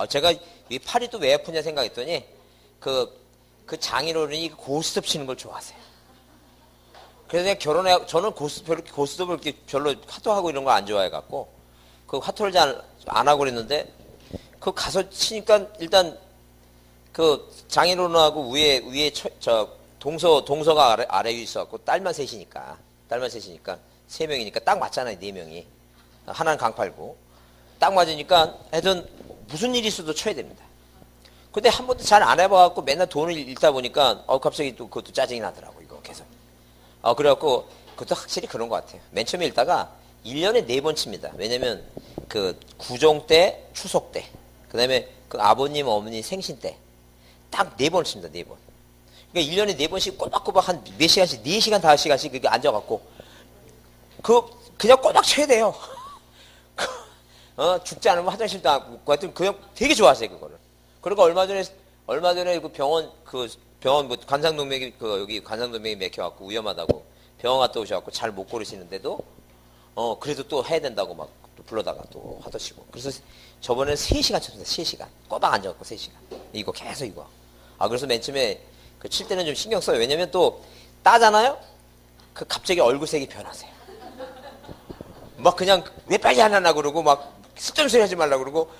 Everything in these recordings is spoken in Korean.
제가 이 팔이 또 왜 아프냐 생각했더니 그 장인어른이 고스톱 치는 걸 좋아하세요. 그래서 내가 저는 고스톱을 이렇게 별로 화토하고 이런 거 안 좋아해갖고 그 화토를 잘 안 하고 그랬는데 그 가서 치니까 일단 그 장인어른하고 위에 동서가 아래에 있어갖고 딸만 셋이니까 세 명이니까 딱 맞잖아요. 네 명이 하나는 강팔고 딱 맞으니까 하여튼 무슨 일이 있어도 쳐야 됩니다. 근데 한 번도 잘 안 해봐갖고 맨날 돈을 잃다 보니까 갑자기 또 그것도 짜증이 나더라고 이거 계속. 그래갖고 그것도 확실히 그런 것 같아요. 맨 처음에 읽다가 1년에 4번 칩니다. 왜냐면 그 구정 때, 추석 때, 그 다음에 그 아버님, 어머니 생신 때 딱 4번 칩니다. 4번. 그러니까 1년에 4번씩 꼬박꼬박 한 몇 시간씩, 4시간, 5시간씩 그렇게 앉아갖고 그냥 꼬박 쳐야 돼요. 죽지 않으면 화장실도 안 가고 하여튼 그냥 되게 좋아하세요 그거를. 그리고 얼마 전에 그 병원 뭐 관상동맥이 여기 관상동맥이 맥혀갖고 위험하다고 병원 갔다 오셔갖고 잘 못 고르시는데도 그래도 또 해야 된다고 막 또 불러다가 또 하더시고. 그래서 저번에는 3시간 쳤습니다. 3시간 꼬박 앉아갖고 3시간 이거 계속 이거. 그래서 맨 처음에 그 칠 때는 좀 신경 써요. 왜냐면 또 따잖아요. 그 갑자기 얼굴색이 변하세요. 막 그냥 왜 빨리 안 하나 그러고 막 쓸데없는 소리 하지 말라 그러고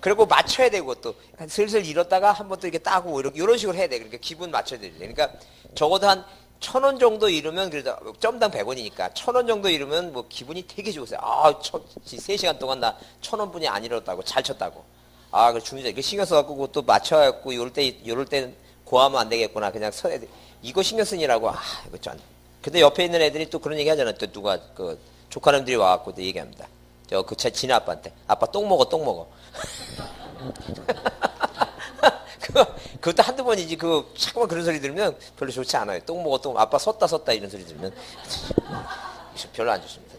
그리고 맞춰야 되고 또 슬슬 잃었다가 한 번 또 이렇게 따고 이런 식으로 해야 돼. 그러니까 기분 맞춰야 돼. 그러니까 적어도 한 1,000원 정도 잃으면 그래도 점당 100원이니까 1,000원 정도 잃으면 뭐 기분이 되게 좋으세요. 3시간 동안 나 1,000원 분이 안 잃었다고 잘 쳤다고. 그 중요하죠. 이거 신경 써갖고 그것도 맞춰갖고 이럴 때 고하면 안 되겠구나. 그냥 써야 돼. 이거 신경 쓰니라고. 이거 좀. 근데 옆에 있는 애들이 또 그런 얘기 하잖아요. 또 누가 그 조카놈들이 와갖고 또 얘기합니다. 그 지네 아빠한테. 아빠 똥 먹어. 그것도 한두 번이지. 자꾸만 그런 소리 들으면 별로 좋지 않아요. 똥 먹어. 아빠 섰다 이런 소리 들으면 별로 안 좋습니다.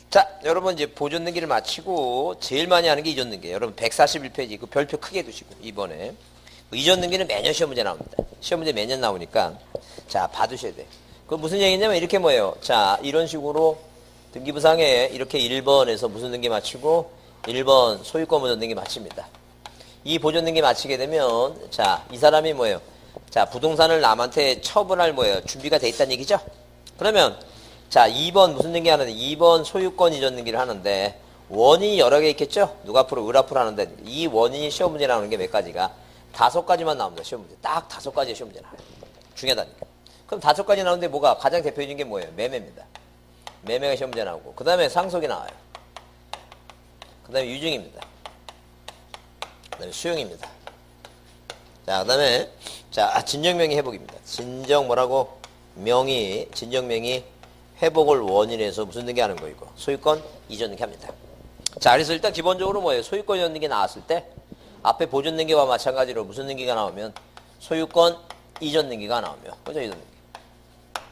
자, 여러분 이제 보존능기를 마치고 제일 많이 하는 게 이전능기. 여러분 141페이지 그 별표 크게 두시고 이번에 이전능기는 매년 시험 문제 나옵니다. 시험 문제 매년 나오니까 자 봐두셔야 돼. 그 무슨 얘기냐면 이렇게 뭐예요. 자, 이런 식으로 등기부상에 이렇게 1번에서 무슨 등기 마치고 1번 소유권 보존 등기 마칩니다. 이 보존 등기 마치게 되면 자, 이 사람이 뭐예요? 자, 부동산을 남한테 처분할 뭐예요? 준비가 돼 있다는 얘기죠? 그러면 자, 2번 무슨 등기 하는데 2번 소유권 이전 등기를 하는데 원인이 여러 개 있겠죠? 누가 앞으로 을 앞으로 하는데 이 원인이 시험 문제 나오는 게 몇 가지가 5가지만 나옵니다. 시험 문제. 딱 5가지의 시험 문제 나와요. 중요하다니까. 그럼 5가지 나오는데 뭐가 가장 대표적인 게 뭐예요? 매매입니다. 매매가 시험 문제 나오고 그 다음에 상속이 나와요. 그 다음에 유증입니다. 그 다음에 수용입니다. 자, 그 다음에 자, 진정명의 회복입니다. 진정명의 회복을 원인해서 무슨 등기 하는 거 이거 소유권 이전 등기 합니다. 자, 그래서 일단 기본적으로 뭐예요? 소유권 이전 등기 나왔을 때 앞에 보존 등기와 마찬가지로 무슨 등기가 나오면 소유권 이전 등기가 나오며 그죠? 이전 등기.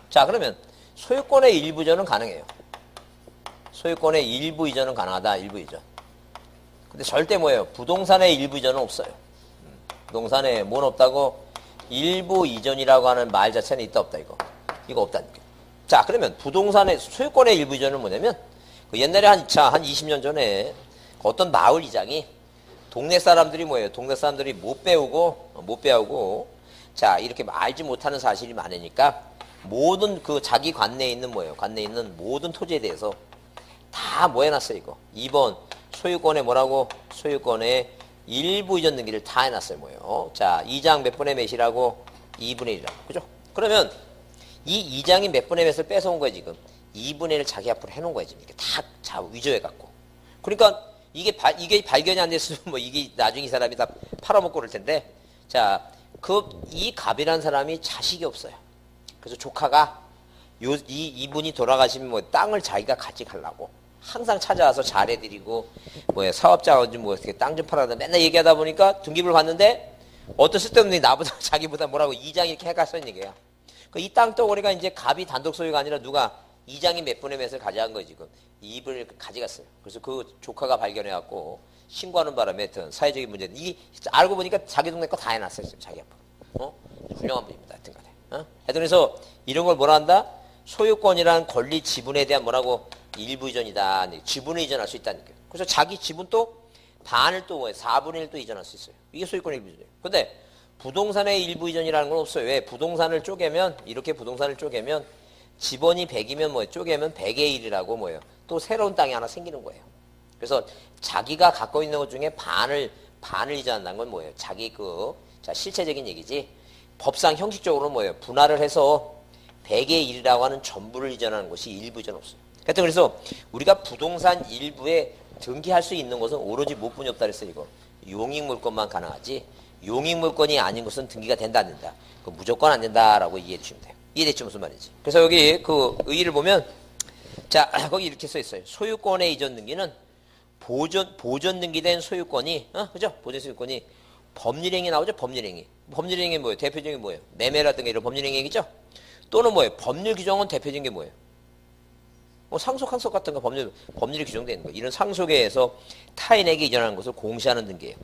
자, 그러면 소유권의 일부 이전은 가능해요. 소유권의 일부 이전은 가능하다. 일부 이전. 근데 절대 뭐예요? 부동산의 일부 이전은 없어요. 부동산에 뭔 없다고? 일부 이전이라고 하는 말 자체는 있다 없다 이거. 이거 없다니까. 자, 그러면 부동산의 소유권의 일부 이전은 뭐냐면 그 옛날에 한 20년 전에 어떤 마을 이장이 동네 사람들이 뭐예요? 동네 사람들이 못 배우고 자, 이렇게 알지 못하는 사실이 많으니까 모든 그 자기 관내에 있는 뭐예요? 관내에 있는 모든 토지에 대해서 다 뭐 해놨어요 이거. 2번 소유권에 뭐라고? 소유권에 일부 이전 등기를 다 해놨어요 뭐예요? 자, 2장 몇 분의 몇이라고? 2분의 1이라고. 그죠? 그러면 이 2장이 몇 분의 몇을 뺏어온 거예요 지금? 2분의 1을 자기 앞으로 해놓은 거예요 지금. 이렇게 다 위조해갖고. 그러니까 이게 발견이 안 됐으면 뭐 이게 나중에 이 사람이 다 팔아먹고 그럴 텐데 자, 이 갑이라는 사람이 자식이 없어요. 그래서 조카가 이분이 돌아가시면 뭐 땅을 자기가 가져가려고 항상 찾아와서 잘해드리고 뭐야 사업자 좀 뭐 어떻게 땅 좀 팔아다 맨날 얘기하다 보니까 등기부를 봤는데 어떤 쓸데없는 나보다 자기보다 뭐라고 2장이 이렇게 해갔어는 얘기야. 이 땅덩어리가 이제 갑이 단독 소유가 아니라 누가 2장이 몇 분의 몇을 가져간 거예요 지금. 2분을 가져갔어요. 그래서 그 조카가 발견해갖고 신고하는 바람에 하여튼 사회적인 문제. 알고 보니까 자기 동네 거 다 해놨어요 지금 자기 앞으로. 훌륭한 분입니다. 하여튼 간에. 하여튼 그래서 이런 걸 뭐라 한다? 소유권이란 권리 지분에 대한 뭐라고? 일부 이전이다. 지분을 이전할 수 있다니까요. 그래서 자기 지분 또 반을 또 뭐예요? 4분의 1 또 이전할 수 있어요. 이게 소유권의 일부 이전이에요. 근데 부동산의 일부 이전이라는 건 없어요. 왜? 부동산을 쪼개면, 이렇게 부동산을 쪼개면 지번이 100이면 뭐예요? 쪼개면 100의 1이라고 뭐예요? 또 새로운 땅이 하나 생기는 거예요. 그래서 자기가 갖고 있는 것 중에 반을 이전한다는 건 뭐예요? 자기 자, 실체적인 얘기지. 법상 형식적으로 뭐예요? 분할을 해서 100의 1이라고 하는 전부를 이전하는 것이 일부 이전 없어요. 하여튼 그래서 우리가 부동산 일부에 등기할 수 있는 것은 오로지 무엇뿐이 없다 그랬어요, 이거. 용익물권만 가능하지, 용익물권이 아닌 것은 등기가 된다, 안 된다. 무조건 안 된다라고 이해해 주시면 돼요. 이해됐죠? 무슨 말인지. 그래서 여기 그 의의를 보면, 자, 거기 이렇게 써 있어요. 소유권의 이전 등기는 보존 등기된 소유권이, 그죠? 보존 소유권이 법률행위 나오죠? 법률행위. 법률행위 뭐예요? 대표적인 게 뭐예요? 매매라든가 이런 법률행위죠? 또는 뭐예요? 법률 규정은 대표적인 게 뭐예요? 뭐 상속, 항속 같은 거 법률이 규정되어 있는 거. 이런 상속에 의해서 타인에게 이전하는 것을 공시하는 등기예요.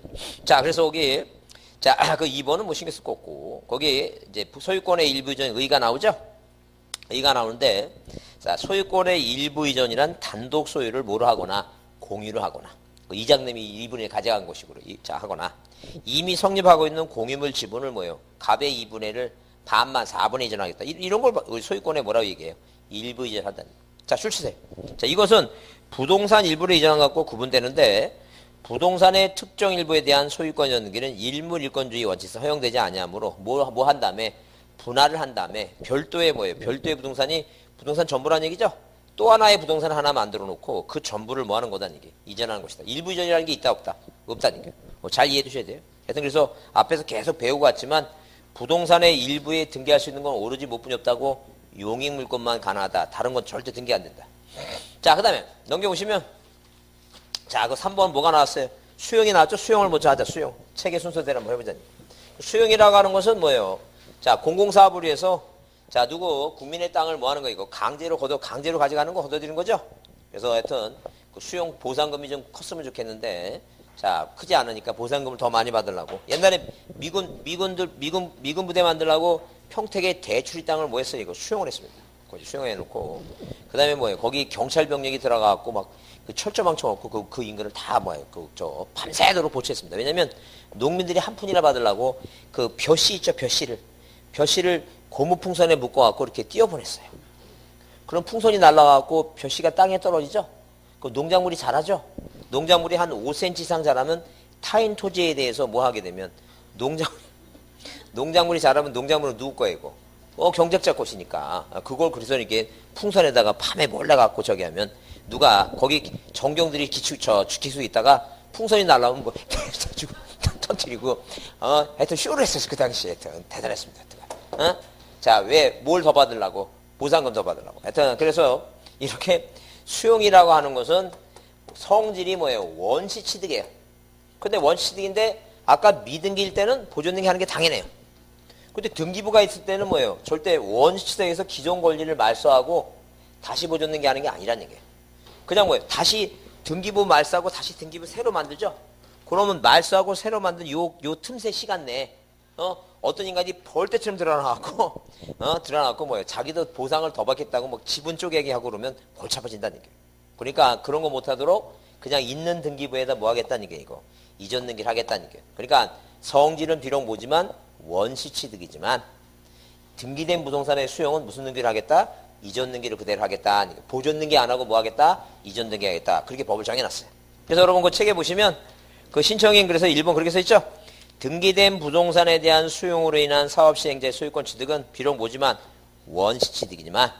자, 그래서 거기, 자, 그 2번은 뭐 신경 쓸 거 없고, 거기 이제 소유권의 일부 이전 의의가 나오죠? 의의가 나오는데, 자, 소유권의 일부 이전이란 단독 소유를 뭐로 하거나, 공유를 하거나, 이장님이 2분의 1 가져간 것이고, 자, 하거나, 이미 성립하고 있는 공유물 지분을 뭐예요? 갑의 2분의 1을 반만 4분의 이전하겠다. 이런 걸 소유권에 뭐라고 얘기해요? 일부 이전한다는. 자, 출시세. 자, 이것은 부동산 일부를 이전한 것과 구분되는데, 부동산의 특정 일부에 대한 소유권 연기는 일물일권주의 원칙에서 허용되지 아니하므로 뭐 한 다음에 분할을 한 다음에 별도의 뭐예요? 별도의 부동산이 부동산 전부라는 얘기죠? 또 하나의 부동산 하나 만들어 놓고 그 전부를 뭐 하는 거다는 얘기. 이전하는 것이다. 일부 이전이라는 게 있다 없다? 없다는 게. 잘 이해해 두셔야 돼요. 하여튼 그래서 앞에서 계속 배우고 왔지만 부동산의 일부에 등기할 수 있는 건 오로지 무엇뿐이 없다고 용익물권만 가능하다. 다른 건 절대 등기 안 된다. 자, 그 다음에 넘겨보시면 자, 그 3번 뭐가 나왔어요? 수용이 나왔죠? 수용을 먼저 하자. 수용. 책의 순서대로 한번 해보자니. 수용이라고 하는 것은 뭐예요? 자, 공공사업을 위해서 자, 누구 국민의 땅을 뭐 하는 거 이거 강제로 가져가는 거 걷어들이는 거죠? 그래서 하여튼 그 수용 보상금이 좀 컸으면 좋겠는데 자, 크지 않으니까 보상금을 더 많이 받으려고. 옛날에 미군 부대 만들려고 평택에 대출이 땅을 뭐 했어요? 이거 수용을 했습니다. 거기 수용해 놓고. 그 다음에 뭐예요? 거기 경찰 병력이 들어가갖고 막 그 철저 망쳐갖고 그 인근을 다 뭐예요? 밤새도록 보초했습니다. 왜냐면 농민들이 한 푼이나 받으려고 그 벼씨 있죠? 벼씨를 고무풍선에 묶어갖고 이렇게 띄어보냈어요. 그럼 풍선이 날아가갖고 벼씨가 땅에 떨어지죠? 그 농작물이 자라죠? 농작물이 한 5cm 이상 자라면 타인 토지에 대해서 뭐 하게 되면 농작물이 자라면 농작물은 누구 거예요, 이거? 경작자 것이니까. 그걸 그래서 이렇게 풍선에다가 밤에 몰래 갖고 저기 하면 누가 거기 정경들이 기수 있다가 풍선이 날라오면 뭐 터뜨리고 하여튼 쇼를 했었어. 그 당시에 하여튼 대단했습니다. 하여튼. 자, 왜 뭘 더 받으려고? 보상금 더 받으려고. 하여튼 그래서 이렇게 수용이라고 하는 것은 성질이 뭐예요? 원시 취득이에요. 근데 원시 취득인데 아까 미등기일 때는 보존등기 하는 게 당연해요. 근데 등기부가 있을 때는 뭐예요? 절대 원시 취득에서 기존 권리를 말소하고 다시 보존등기 하는 게 아니란 얘기예요. 그냥 뭐예요? 다시 등기부 말소하고 다시 등기부 새로 만들죠? 그러면 말소하고 새로 만든 요 틈새 시간 내에 어떤 인간이 벌떼처럼 드러나갖고 뭐예요? 자기도 보상을 더 받겠다고 뭐 지분 쪼개기 하고 그러면 골치 아파진다는 얘기예요. 그러니까 그런 거 못하도록 그냥 있는 등기부에다 뭐 하겠다는 얘기예요, 이거. 이전 등기를 하겠다는 얘기예요. 그러니까 성질은 비록 뭐지만 원시 취득이지만 등기된 부동산의 수용은 무슨 등기를 하겠다? 이전 등기를 그대로 하겠다. 보존 등기 안 하고 뭐 하겠다? 이전 등기 하겠다. 그렇게 법을 정해놨어요. 그래서 여러분 그 책에 보시면 그 신청인 그래서 1번 그렇게 써있죠? 등기된 부동산에 대한 수용으로 인한 사업시행자의 소유권 취득은 비록 뭐지만 원시 취득이지만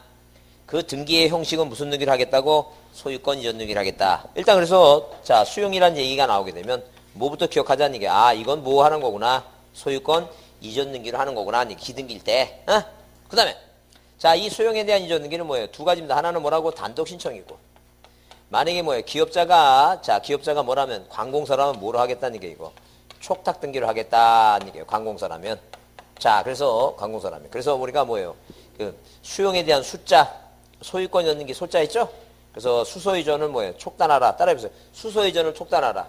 그 등기의 형식은 무슨 등기를 하겠다고? 소유권 이전 등기를 하겠다. 일단 그래서 자, 수용이라는 얘기가 나오게 되면 뭐부터 기억하자는 얘기. 이건 뭐 하는 거구나. 소유권 이전 등기를 하는 거구나. 기등기일 때. 그 다음에 자, 이 소용에 대한 이전 등기는 뭐예요? 두 가지입니다. 하나는 뭐라고? 단독 신청이고. 만약에 뭐예요? 기업자가 뭐라면 관공서라면 뭐로 하겠다는 게 이거. 촉탁 등기를 하겠다는 얘기예요. 관공서라면. 자, 그래서 관공서라면. 그래서 우리가 뭐예요? 그 수용에 대한 숫자, 소유권 연등기 소자 있죠? 그래서 수소이전을 뭐예요? 촉단하라. 따라해보세요. 수소이전을 촉단하라.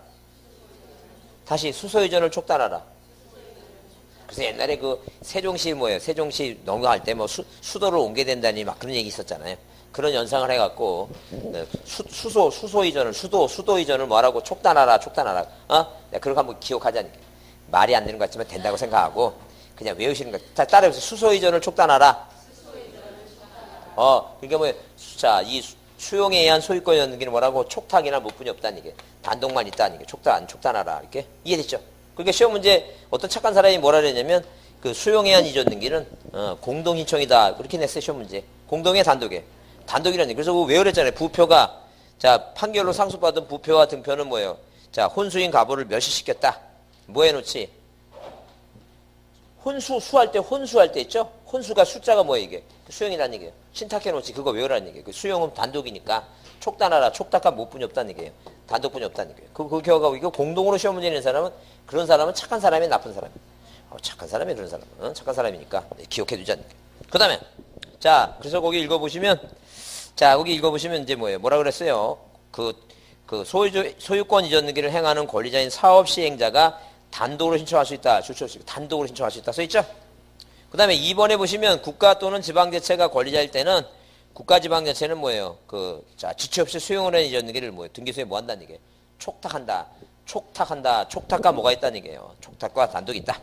다시 수소이전을 촉단하라. 그래서 옛날에 그 세종시 뭐예요? 세종시 넘어갈 때 뭐 수도를 옮겨야 된다니 막 그런 얘기 있었잖아요. 그런 연상을 해갖고 수소 이전을 수도 이전을 뭐라고 촉단하라. 네, 그런 거 한번 기억하자니까. 말이 안 되는 것 같지만 된다고 생각하고 그냥 외우시는 거. 따라해보세요. 수소 이전을 촉단하라. 그러니까 뭐, 자, 이 수용에 의한 소유권 연기는 뭐라고? 촉탁이나 무분이 없다는 얘기. 단독만 있다는 얘기. 촉단하라. 이렇게 이해됐죠? 그러니까 시험 문제 어떤 착한 사람이 뭐라 그랬냐면 그 수용에 의한 이전 등기는 공동 신청이다. 그렇게 냈어요. 시험 문제. 공동의 단독에. 단독이라는 얘기. 그래서 왜 그랬잖아요. 부표가 자 판결로 상속받은 부표와 등표는 뭐예요? 자 혼수인 가부를 멸시시켰다. 뭐 해놓지? 수할 때 있죠? 혼수가 숫자가 뭐예요 이게? 수용이라는 얘기예요. 신탁해놓지 그거 외우라는 얘기예요. 그 수용은 단독이니까 촉단하라. 촉탁한 무분이 없다는 얘기예요. 단독분이 없다는 얘기예요. 그 기억하고 이거 공동으로 시험 문제 내는 사람은 그런 사람은 착한 사람이 나쁜 사람이. 착한 사람이 그런 사람은 착한 사람이니까 기억해두자는 거예요. 그 다음에 자 그래서 거기 읽어보시면 이제 뭐예요? 뭐라 그랬어요? 그 소유권 이전 등기를 행하는 권리자인 사업 시행자가 단독으로 신청할 수 있다. 단독으로 신청할 수 있다. 써있죠? 그 다음에 2번에 보시면 국가 또는 지방자치가 권리자일 때는 국가지방자치는 뭐예요? 자, 지체 없이 수용을 한 이전 등기를 뭐예요? 등기소에 뭐 한다는 얘기예요? 촉탁한다. 촉탁과 뭐가 있다는 얘기예요? 촉탁과 단독이 있다.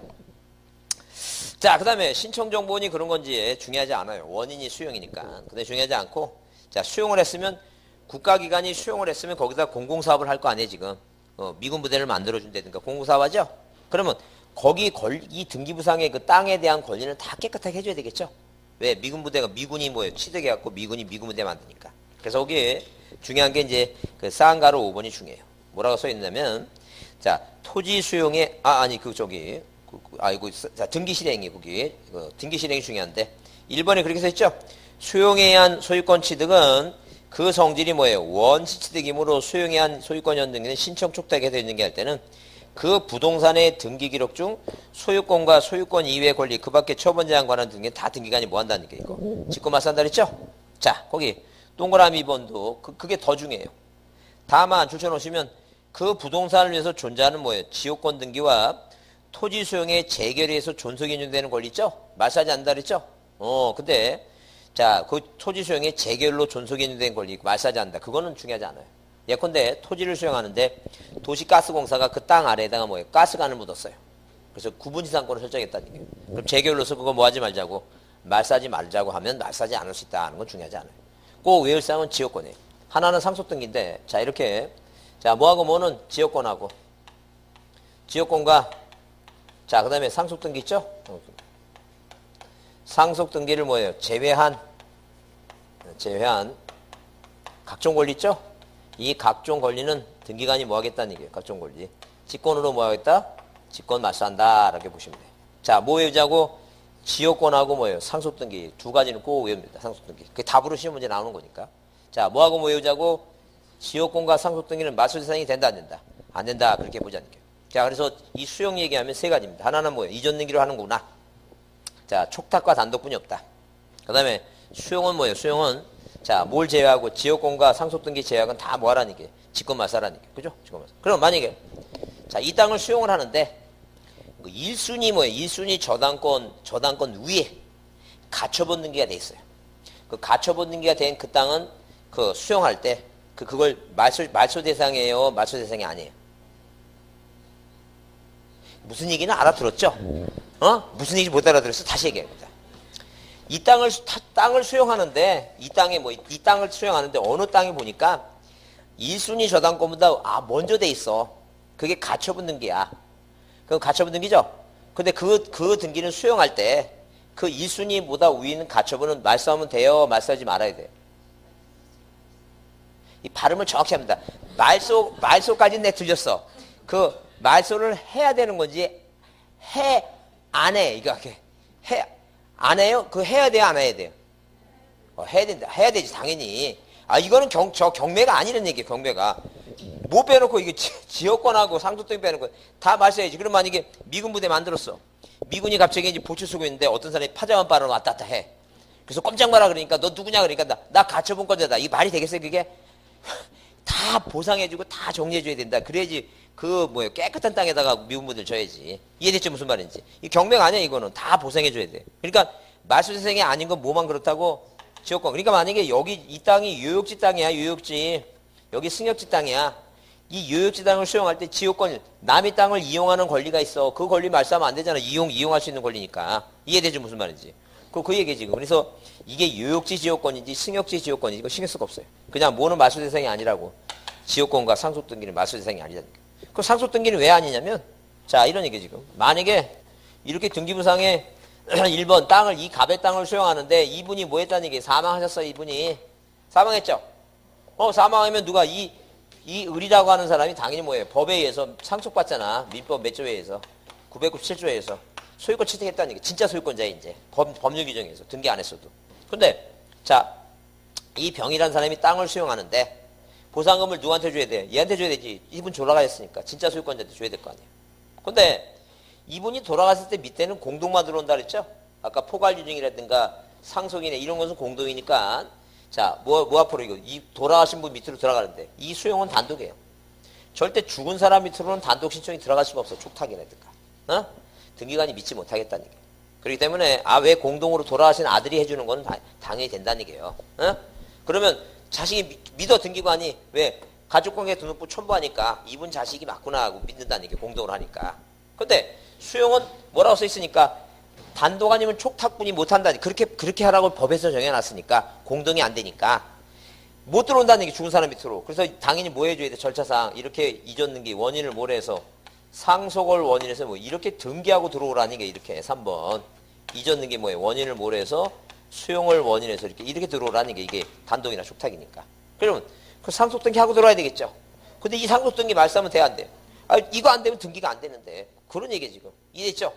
자, 그 다음에 신청정보원이 그런 건지 중요하지 않아요. 원인이 수용이니까. 근데 중요하지 않고, 자, 국가기관이 수용을 했으면 거기다 공공사업을 할 거 아니에요, 지금. 미군 부대를 만들어준다든가 공공사업 하죠? 그러면 이 등기부상의 그 땅에 대한 권리는 다 깨끗하게 해줘야 되겠죠? 왜? 미군이 뭐예요? 취득해갖고 미군 부대 만드니까. 그래서 거기에 중요한 게 이제 그 쌍가루 5번이 중요해요. 뭐라고 써있냐면, 자, 토지 수용에, 자, 등기 실행이 거기, 등기 실행이 중요한데, 1번에 그렇게 써있죠? 수용에 의한 소유권 취득은 그 성질이 뭐예요? 원시 취득이므로 수용에 의한 소유권 연등기는 신청 촉탁에 되어 있는 게 할 때는 그 부동산의 등기 기록 중 소유권과 소유권 이외의 권리, 그 밖에 처분 제한 관한 등기는 다 등기관이 뭐 한다는 게 이거. 직권말소한다 그랬죠? 자, 거기 동그라미 2번도 그게 더 중요해요. 다만 줄쳐놓으시면 그 부동산을 위해서 존재하는 뭐예요? 지역권 등기와 토지 수용의 재결에 의해서 존속이 인정되는 권리 있죠? 말소하지 않는다 그랬죠? 근데 자, 그 토지 수용의 재결로 존속이 인정되는 권리 말소하지 않는다. 그거는 중요하지 않아요. 예컨대 토지를 수용하는데 도시가스공사가 그 땅 아래에다가 뭐예요? 가스관을 묻었어요. 그래서 구분지상권을 설정했다는 얘기예요. 그럼 재결로서 그거 뭐 하지 말자고 말소하지 말자고 하면 말소하지 않을 수 있다는 건 중요하지 않아요. 꼭 외울 사항은 지역권이에요. 하나는 상속등기인데 자 이렇게 자 뭐하고 뭐는 지역권하고 지역권과 자 그 다음에 상속등기 있죠? 상속등기를 뭐예요? 제외한 각종 권리 있죠? 이 각종 권리는 등기관이 뭐 하겠다는 얘기예요. 각종 권리. 직권으로 뭐 하겠다? 직권 말소한다. 라고 보시면 돼요. 자, 뭐 외우자고? 지역권하고 뭐예요? 상속등기. 두 가지는 꼭 외웁니다. 상속등기. 그게 답으로 시험 문제 나오는 거니까. 자, 뭐하고 뭐 외우자고? 지역권과 상속등기는 말소 대상이 된다, 안 된다? 안 된다. 그렇게 보자는 거예요. 자, 그래서 이 수용 얘기하면 세 가지입니다. 하나는 뭐예요? 이전 등기로 하는구나. 자, 촉탁과 단독뿐이 없다. 그 다음에 수용은 뭐예요? 수용은 자, 뭘 제외하고 지역권과 상속등기 제외하고는 다 뭐 하라는 게 직권 말소하라는 게 그죠? 직권 말소. 그럼 만약에 자, 이 땅을 수용을 하는데 1순위 뭐예요? 1순위 저당권 위에 가처분 등기가 돼 있어요. 그 가처분 등기가 된 그 땅은 그 수용할 때 그걸 말소 대상이에요? 말소 대상이 아니에요? 무슨 얘기는 알아들었죠? 무슨 얘기 못 알아들었어? 다시 얘기합니다. 이 땅을 수용하는데 이 땅을 수용하는데 어느 땅에 보니까 1순위 저당권보다 먼저 돼 있어. 그게 가처분 등기야. 그럼 가처분 등기죠? 근데 그 등기는 수용할 때 그 1순위보다 위에 있는 가처분은 말소하면 돼요? 말소하지 말아야 돼요? 이 발음을 정확히 합니다. 말소까지는 내 들렸어. 그 말소를 해야 되는 건지 안 해? 이거 안 해요? 해야 돼요? 안 해야 돼요? 해야 된다. 해야 되지, 당연히. 이거는 경매가 아니란 얘기예요, 경매가. 뭐 빼놓고, 이게 지역권하고 상속등기 빼놓고 다 말소해야지. 그럼 만약에 미군 부대 만들었어. 미군이 갑자기 이제 보초 쓰고 있는데 어떤 사람이 파자만 빨아 왔다 갔다 해. 그래서 꼼짝 마라 그러니까 너 누구냐 그러니까 나 가처분권자다. 이게 말이 되겠어요, 그게? 다 보상해주고 다 정리해줘야 된다. 그래야지 깨끗한 땅에다가 미군부대를 줘야지. 이해됐죠? 무슨 말인지. 이 경매가 아니야, 이거는. 다 보상해줘야 돼. 그러니까 말소 대상이 아닌 건 뭐만 그렇다고? 지역권. 그러니까 만약에 여기 이 땅이 유역지 땅이야, 유역지. 여기 승역지 땅이야. 이 유역지 땅을 수용할 때 지역권, 남의 땅을 이용하는 권리가 있어. 그 권리 말싸하면 안 되잖아. 이용할 수 있는 권리니까. 이해되지 무슨 말인지. 그 얘기 지금. 그래서 이게 유역지 지역권인지 승역지 지역권인지 이거 신경 쓸 거 없어요. 그냥 뭐는 말소 대상이 아니라고. 지역권과 상속 등기는 말소 대상이 아니라니까. 그 상속 등기는 왜 아니냐면, 자, 이런 얘기 지금. 만약에 이렇게 등기부상에 1번 땅을, 이 갑의 땅을 수용하는데 이분이 뭐 했다는 얘기, 사망하셨어요, 이분이. 사망했죠? 사망하면 누가 이 을이라고 하는 사람이 당연히 뭐예요? 법에 의해서 상속받잖아. 민법 몇 조에 의해서. 997조에 의해서. 소유권 취득했다는 얘기. 진짜 소유권자에 이제. 법률 규정에 의해서. 등기 안 했어도. 근데, 자, 이 병이라는 사람이 땅을 수용하는데 보상금을 누구한테 줘야 돼? 얘한테 줘야 되지. 이분 돌아가셨으니까. 진짜 소유권자한테 줘야 될 거 아니에요. 근데 이분이 돌아갔을 때 밑에는 공동만 들어온다 그랬죠? 아까 포괄유증이라든가 상속이네 이런 것은 공동이니까 자, 뭐 앞으로 이거 이 돌아가신 분 밑으로 들어가는데 이 수용은 단독이에요. 절대 죽은 사람 밑으로는 단독 신청이 들어갈 수가 없어. 촉탁이라든가. 등기관이 믿지 못하겠다는 얘기예요. 그렇기 때문에 왜 공동으로 돌아가신 아들이 해주는 건 당연히 된다는 얘기예요. 그러면 자식이 믿어 등기관이 왜 가족관계 등록부 첨부하니까 이분 자식이 맞구나 하고 믿는다는 얘기예요. 공동으로 하니까. 근데 수용은 뭐라고 써 있으니까 단독 아니면 촉탁분이 못한다. 그렇게 하라고 법에서 정해놨으니까 공동이 안 되니까 못 들어온다는 얘기 죽은 사람 밑으로. 그래서 당연히 뭐 해줘야 돼? 절차상 이렇게 이전 등기 원인을 모래해서 상속을 원인해서 뭐 이렇게 등기하고 들어오라는 게 이렇게 3번 이전 등기 뭐예요? 원인을 모래해서 수용을 원인해서 이렇게 들어오라는 게 이게 단독이나 촉탁이니까. 그러면 그 상속 등기 하고 들어와야 되겠죠. 근데 이 상속 등기 말싸면 돼 안 돼? 이거 안 되면 등기가 안 되는데 그런 얘기 지금 이해됐죠?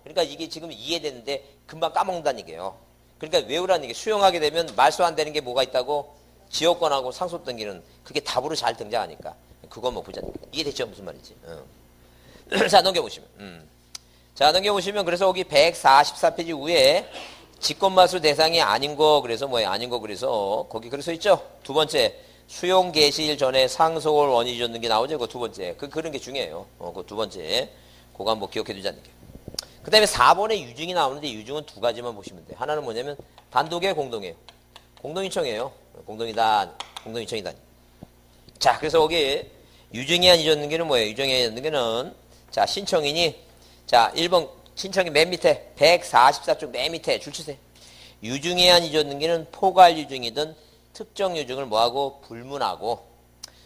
그러니까 이게 지금 이해되는데 금방 까먹는다는 얘기예요. 그러니까 외우라는 얘기. 수용하게 되면 말소 안 되는 게 뭐가 있다고? 지역권하고 상속 등기는 그게 답으로 잘 등장하니까 그거 뭐 보자니까. 이해됐죠? 무슨 말인지. 자, 넘겨보시면. 자, 넘겨보시면 그래서 여기 144페이지 위에 직권말소 대상이 아닌 거 그래서 뭐예요? 아닌 거 그래서 거기 그래서 있죠? 두 번째 수용 개시일 전에 상속을 원인이 줬는 게 나오죠? 그 두 번째. 그런 게 중요해요. 그 두 번째. 그거 한번 기억해 두자는 게. 그 다음에 4번에 유증이 나오는데 유증은 두 가지만 보시면 돼요. 하나는 뭐냐면 단독이에요, 공동이에요. 공동인청이에요. 공동이다, 공동인청이다. 자, 그래서 거기 유증이 아니었는 게는 뭐예요? 유증이 아니었는 게는 자, 신청인이 자, 1번 신청이 맨 밑에 144쪽 맨 밑에 줄 치세요. 유증이 아니었는 게는 포괄 유증이든 특정 유증을 뭐하고 불문하고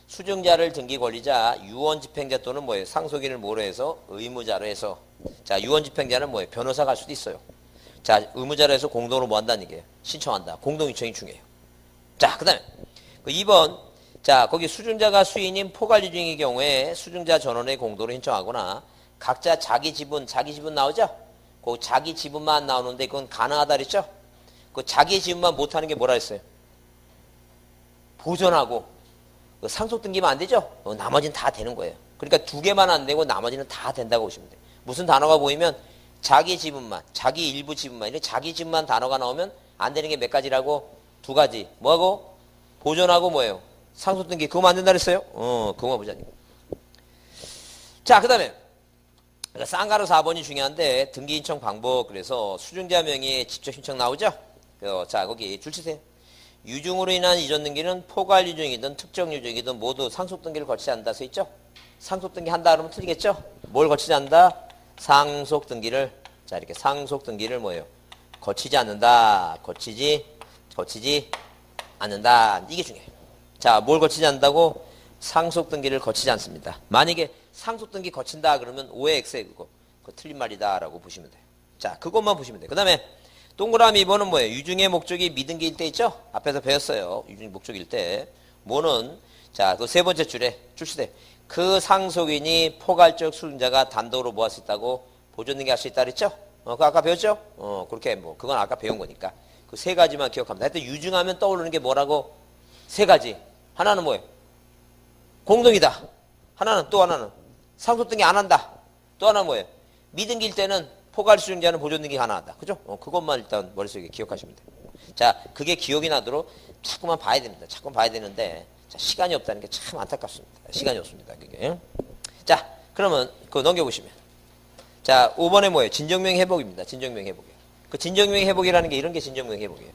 수증자를 등기 권리자 유언 집행자 또는 뭐예요? 상속인을 뭐로 해서 의무자로 해서 자, 유언 집행자는 뭐예요? 변호사 갈 수도 있어요. 자, 의무자로 해서 공동으로 뭐 한다는 얘기예요? 신청한다. 공동 요청이 중요해요. 자, 그다음에 그 2번 자, 거기 수증자가 수인인 포괄 유증의 경우에 수증자 전원의 공도로 신청하거나 각자 자기 지분 나오죠? 그 자기 지분만 나오는데 그건 가능하다 그랬죠? 그 자기 지분만 못하는 게 뭐라 했어요? 보존하고 그 상속 등기만 안 되죠? 나머지는 다 되는 거예요. 그러니까 두 개만 안 되고 나머지는 다 된다고 보시면 돼요. 무슨 단어가 보이면 자기 지분만, 자기 일부 지분만, 이렇게 자기 지분만 단어가 나오면 안 되는 게 몇 가지라고? 두 가지. 뭐하고? 보존하고 뭐예요? 상속 등기. 그거만 안 된다 그랬어요? 그거만 보자니. 자, 그 다음에 쌍가루 4번이 중요한데 등기 신청 방법. 그래서 수증자 명의의 직접 신청 나오죠? 자, 거기 줄 치세요. 유증으로 인한 이전 등기는 포괄 유증이든 특정 유증이든 모두 상속 등기를 거치지 않는다 써 있죠? 상속 등기 한다 그러면 틀리겠죠? 뭘 거치지 않는다? 상속 등기를. 자, 이렇게 상속 등기를 뭐예요? 거치지 않는다. 거치지 않는다. 이게 중요해요. 자, 뭘 거치지 않는다고? 상속 등기를 거치지 않습니다. 만약에 상속 등기 거친다 그러면 오해 X에 그거 틀린 말이다라고 보시면 돼요. 자, 그것만 보시면 돼요. 그 다음에 동그라미 2번은 뭐예요? 유증의 목적이 미등기일 때 있죠? 앞에서 배웠어요. 유증의 목적일 때. 뭐는 자, 그 세 번째 줄에 출시돼. 그 상속인이 포괄적 수증자가 단독으로 모을 수 있다고 보존등기 할 수 있다 그랬죠? 그거 아까 배웠죠? 그렇게 뭐 그건 아까 배운 거니까. 그 세 가지만 기억합니다. 하여튼 유증하면 떠오르는 게 뭐라고? 세 가지. 하나는 뭐예요? 공동이다. 또 하나는 상속 등기 안 한다. 또 하나는 뭐예요? 미등기일 때는 포괄 수증자는 보존 등기 하나 한다. 그죠? 그것만 일단 머릿속에 기억하시면 돼요. 자, 그게 기억이 나도록 자꾸만 봐야 됩니다. 자꾸만 봐야 되는데 자, 시간이 없다는 게 참 안타깝습니다. 시간이 없습니다. 그게. 자, 그러면 그거 넘겨보시면 자, 5번에 뭐예요? 진정명 회복입니다. 진정명 회복이에요. 그 진정명 회복이라는 게 이런 게 진정명 회복이에요.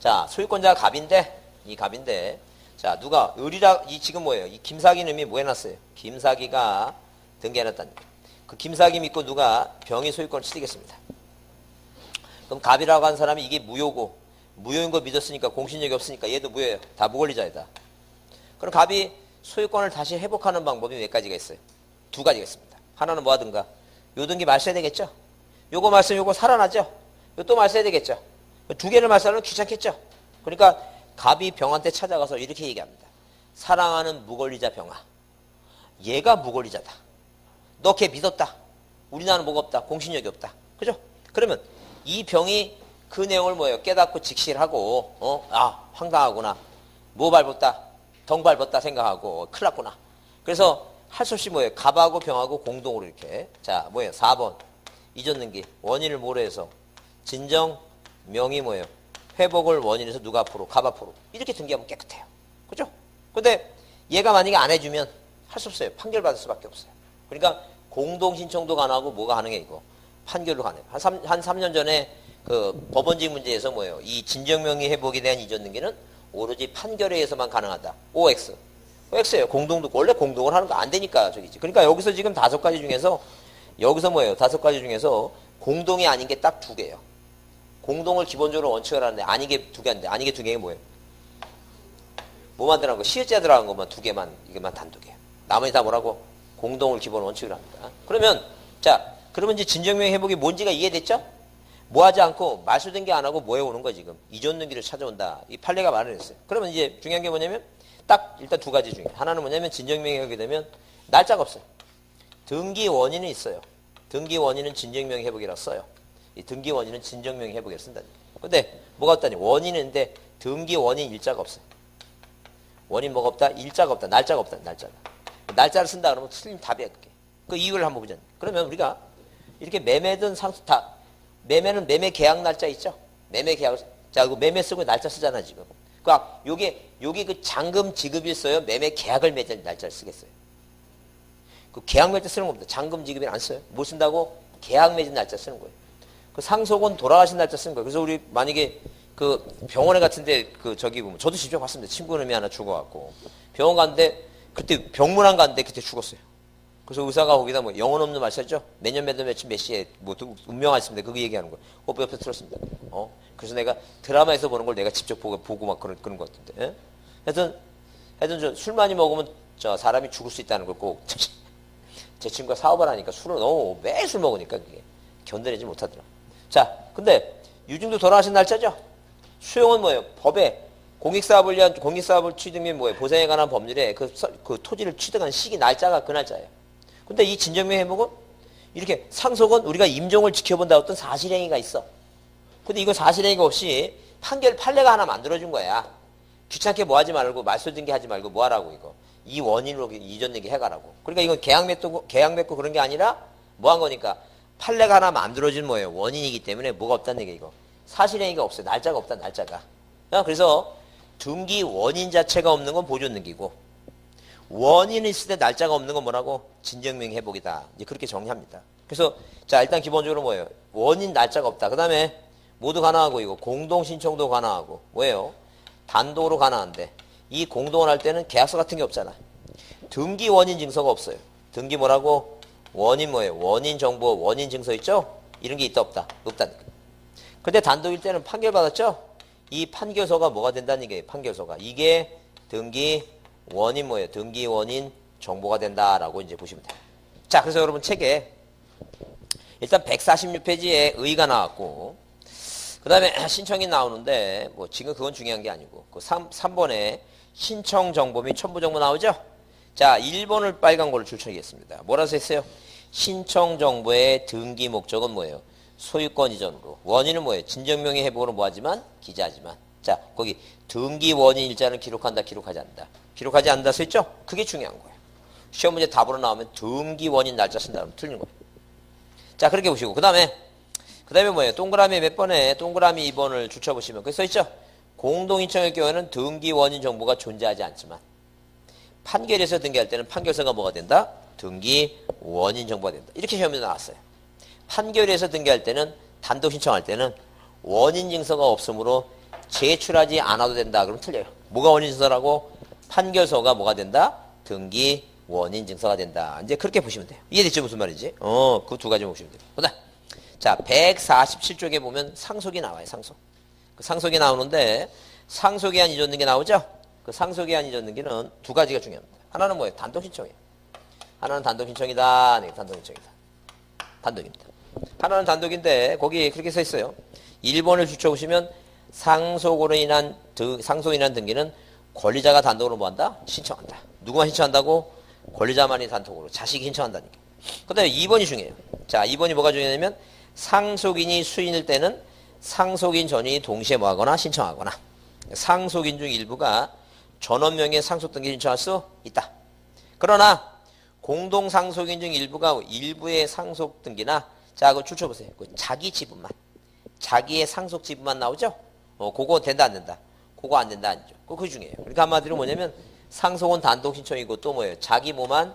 자, 소유권자가 갑인데, 이 갑인데, 자, 누가, 을이라, 이 지금 뭐예요? 이 김사기 놈이 뭐 해놨어요? 김사기가 등기해놨다는 거예요. 그 김사기 믿고 누가 병이 소유권을 취득했습니다. 그럼 갑이라고 한 사람이 이게 무효고, 무효인 거 믿었으니까 공신력이 없으니까 얘도 무효예요. 다 무권리자이다. 그럼 갑이 소유권을 다시 회복하는 방법이 몇 가지가 있어요? 두 가지가 있습니다. 하나는 뭐 하든가, 요 등기 말써야 되겠죠? 요거 말쓰면 요거 살아나죠? 요 또 말써야 되겠죠? 두 개를 말싸면 귀찮겠죠? 그러니까 갑이 병한테 찾아가서 이렇게 얘기합니다. 사랑하는 무권리자 병아, 얘가 무권리자다. 너 걔 믿었다. 우리나라는 뭐가 없다. 공신력이 없다. 그죠? 그러면 이 병이 그 내용을 뭐예요? 깨닫고 직실하고, 황당하구나. 뭐 밟았다? 덩 밟았다 생각하고, 큰일 났구나. 그래서 할 수 없이 뭐예요? 갑하고 병하고 공동으로 이렇게. 자, 뭐예요? 4번. 이전 등기. 원인을 뭐로 해서? 진정, 명의 뭐예요? 회복을 원인에서 누가 앞으로? 갑 앞으로. 이렇게 등기하면 깨끗해요. 그죠? 근데 얘가 만약에 안 해주면 할 수 없어요. 판결받을 수밖에 없어요. 그러니까 공동신청도 가능하고 뭐가 가능해, 이거? 판결도 가능해요. 한 3년 전에 그 법원직 문제에서 뭐예요? 이 진정명의 회복에 대한 이전 등기는 오로지 판결에 의해서만 가능하다. OX. OX예요. 공동도, 원래 공동을 하는 거 안 되니까 저기지. 그러니까 여기서 지금 5가지 중에서, 여기서 뭐예요? 5가지 중에서 공동이 아닌 게 딱 2개예요. 공동을 기본적으로 원칙을 하는데 아닌 게 2개인데, 아닌 게 2개가 뭐예요? 뭐만 들어간 거? 시읒자 들어간 것만 2개만, 이게만 단독이에요. 나머지 다 뭐라고? 공동을 기본 원칙으로 합니다. 그러면, 자, 그러면 이제 진정명의 회복이 뭔지가 이해됐죠? 뭐 하지 않고 말소 등기 안 하고 뭐 해오는 거야, 지금? 이전 등기를 찾아온다. 이 판례가 마련했어요. 그러면 이제 중요한 게 뭐냐면, 딱 일단 2가지 중에. 하나는 뭐냐면 진정명의 회복이 되면 날짜가 없어요. 등기 원인은 있어요. 등기 원인은 진정명의 회복이라 써요. 이 등기 원인은 진정명의 회복이라 쓴다니. 근데 뭐가 없다니? 원인인데 등기 원인 일자가 없어요. 원인 뭐가 없다? 일자가 없다. 날짜가 없다. 날짜가. 날짜를 쓴다 그러면 틀린 답이야, 그게. 그 이유를 한번 보자. 그러면 우리가 이렇게 매매든 상수 다, 매매는 매매 계약 날짜 있죠? 매매 계약, 자, 이거 매매 쓰고 날짜 쓰잖아, 지금. 그니까, 요게 그 잔금 지급일 써요? 매매 계약을 맺은 날짜를 쓰겠어요? 그 계약 맺을 때 쓰는 겁니다. 잔금 지급일 안 써요? 뭐 쓴다고? 계약 맺은 날짜 쓰는 거예요. 그 상속은 돌아가신 날짜 쓰는 거예요. 그래서 우리 만약에 그 병원에 같은데 그 저기 보면, 저도 직접 봤습니다. 친구 놈이 하나 죽어갖고. 병원 갔는데, 그때 병문안 갔는데 그때 죽었어요. 그래서 의사가 거기다 뭐 영혼 없는 말 썼죠? 매년 며칠 몇 시에 뭐 운명하셨습니다. 그거 얘기하는 거예요. 옆에 들었습니다. 그래서 내가 드라마에서 보는 걸 내가 직접 보고 막 그런 것 같은데. 예? 하여튼 술 많이 먹으면 저 사람이 죽을 수 있다는 걸 꼭 제 친구가 사업을 하니까 술을 너무 매일 술 먹으니까 그게 견뎌내지 못하더라. 자, 근데 유증도 돌아가신 날짜죠? 수용은 뭐예요? 법에 공익사업을 위한 공익사업을 취득 및 뭐예요? 보상에 관한 법률에 그 토지를 취득한 시기 날짜가 그 날짜예요. 근데 이 진정명의 회복은 이렇게 상속은 우리가 임종을 지켜본다 어떤 사실행위가 있어. 근데 이거 사실행위가 없이 판례가 하나 만들어준 거야. 귀찮게 뭐 하지 말고 말소 등기하지 말고 뭐 하라고 이거. 이 원인으로 이전 등기 해가라고. 그러니까 이건 계약 맺고 그런 게 아니라 뭐 한 거니까 판례가 하나 만들어진 뭐예요? 원인이기 때문에 뭐가 없다는 얘기 이거. 사실행위가 없어요. 날짜가 없다, 날짜가. 그래서 등기 원인 자체가 없는 건 보존 등기고 원인이 있을 때 날짜가 없는 건 뭐라고? 진정명의 회복이다. 이제 그렇게 정리합니다. 그래서 자 일단 기본적으로 뭐예요? 원인 날짜가 없다. 그 다음에 모두 가능하고 이거 공동신청도 가능하고 뭐예요? 단독으로 가능한데 이 공동을 할 때는 계약서 같은 게 없잖아. 등기 원인 증서가 없어요. 등기 뭐라고? 원인 뭐예요? 원인 정보, 원인 증서 있죠? 이런 게 있다 없다? 없다니까. 근데 단독일 때는 판결 받았죠? 이 판결서가 뭐가 된다는 얘기예요. 판결서가. 이게 등기 원인 뭐예요? 등기 원인 정보가 된다라고 이제 보시면 돼요. 자, 그래서 여러분 책에 일단 146페이지에 의가 나왔고 그 다음에 신청이 나오는데 뭐 지금 그건 중요한 게 아니고 그 3번에 신청 정보 및 첨부 정보 나오죠? 자, 1번을 빨간 걸로 출처하겠습니다. 뭐라고 했어요? 신청 정보의 등기 목적은 뭐예요? 소유권 이전으로. 원인은 뭐예요? 진정명의 회복으로 뭐하지만 기재하지만. 자, 거기 등기 원인 일자는 기록한다, 기록하지 않는다. 기록하지 않는다 써있죠? 그게 중요한 거예요. 시험 문제 답으로 나오면 등기 원인 날짜 쓴다 그러면 틀린 거예요. 자, 그렇게 보시고 그 다음에 뭐예요? 동그라미 몇 번에 동그라미 2번을 줄쳐보시면 거기 써있죠? 공동인청의 경우에는 등기 원인 정보가 존재하지 않지만 판결에서 등기할 때는 판결서가 뭐가 된다? 등기 원인 정보가 된다. 이렇게 시험에 나왔어요. 판결에서 등기할 때는 단독 신청할 때는 원인 증서가 없으므로 제출하지 않아도 된다. 그럼 틀려요. 뭐가 원인증서라고? 판결서가 뭐가 된다? 등기 원인증서가 된다. 이제 그렇게 보시면 돼요. 이해됐죠? 무슨 말인지? 그 두 가지 보시면 돼요. 그다음 자 147쪽에 보면 상속이 나와요. 상속. 그 상속이 나오는데 상속의안 이전등기 나오죠? 그 상속의안 이전등기는 두 가지가 중요합니다. 하나는 뭐예요? 단독신청이에요. 하나는 단독신청이다. 네, 단독신청이다. 단독입니다. 하나는 단독인데 거기 그렇게 써 있어요. 1번을 주쳐보시면 상속으로 인한 등기는 권리자가 단독으로 뭐한다? 신청한다. 누구만 신청한다고? 권리자만이 단독으로. 자식이 신청한다니까. 그 다음에 2번이 중요해요. 자, 2번이 뭐가 중요하냐면 상속인이 수인일 때는 상속인 전인이 동시에 뭐하거나 신청하거나 상속인 중 일부가 전원명의 상속등기 신청할 수 있다. 그러나 공동상속인 중 일부가 일부의 상속등기나 자, 그거 추쳐보세요. 자기 지분만. 자기의 상속 지분만 나오죠? 그거 된다, 안 된다? 그거 안 된다, 아니죠? 그거 중요해요. 그러니까 한마디로 뭐냐면 상속은 단독 신청이고 또 뭐예요? 자기 몸만,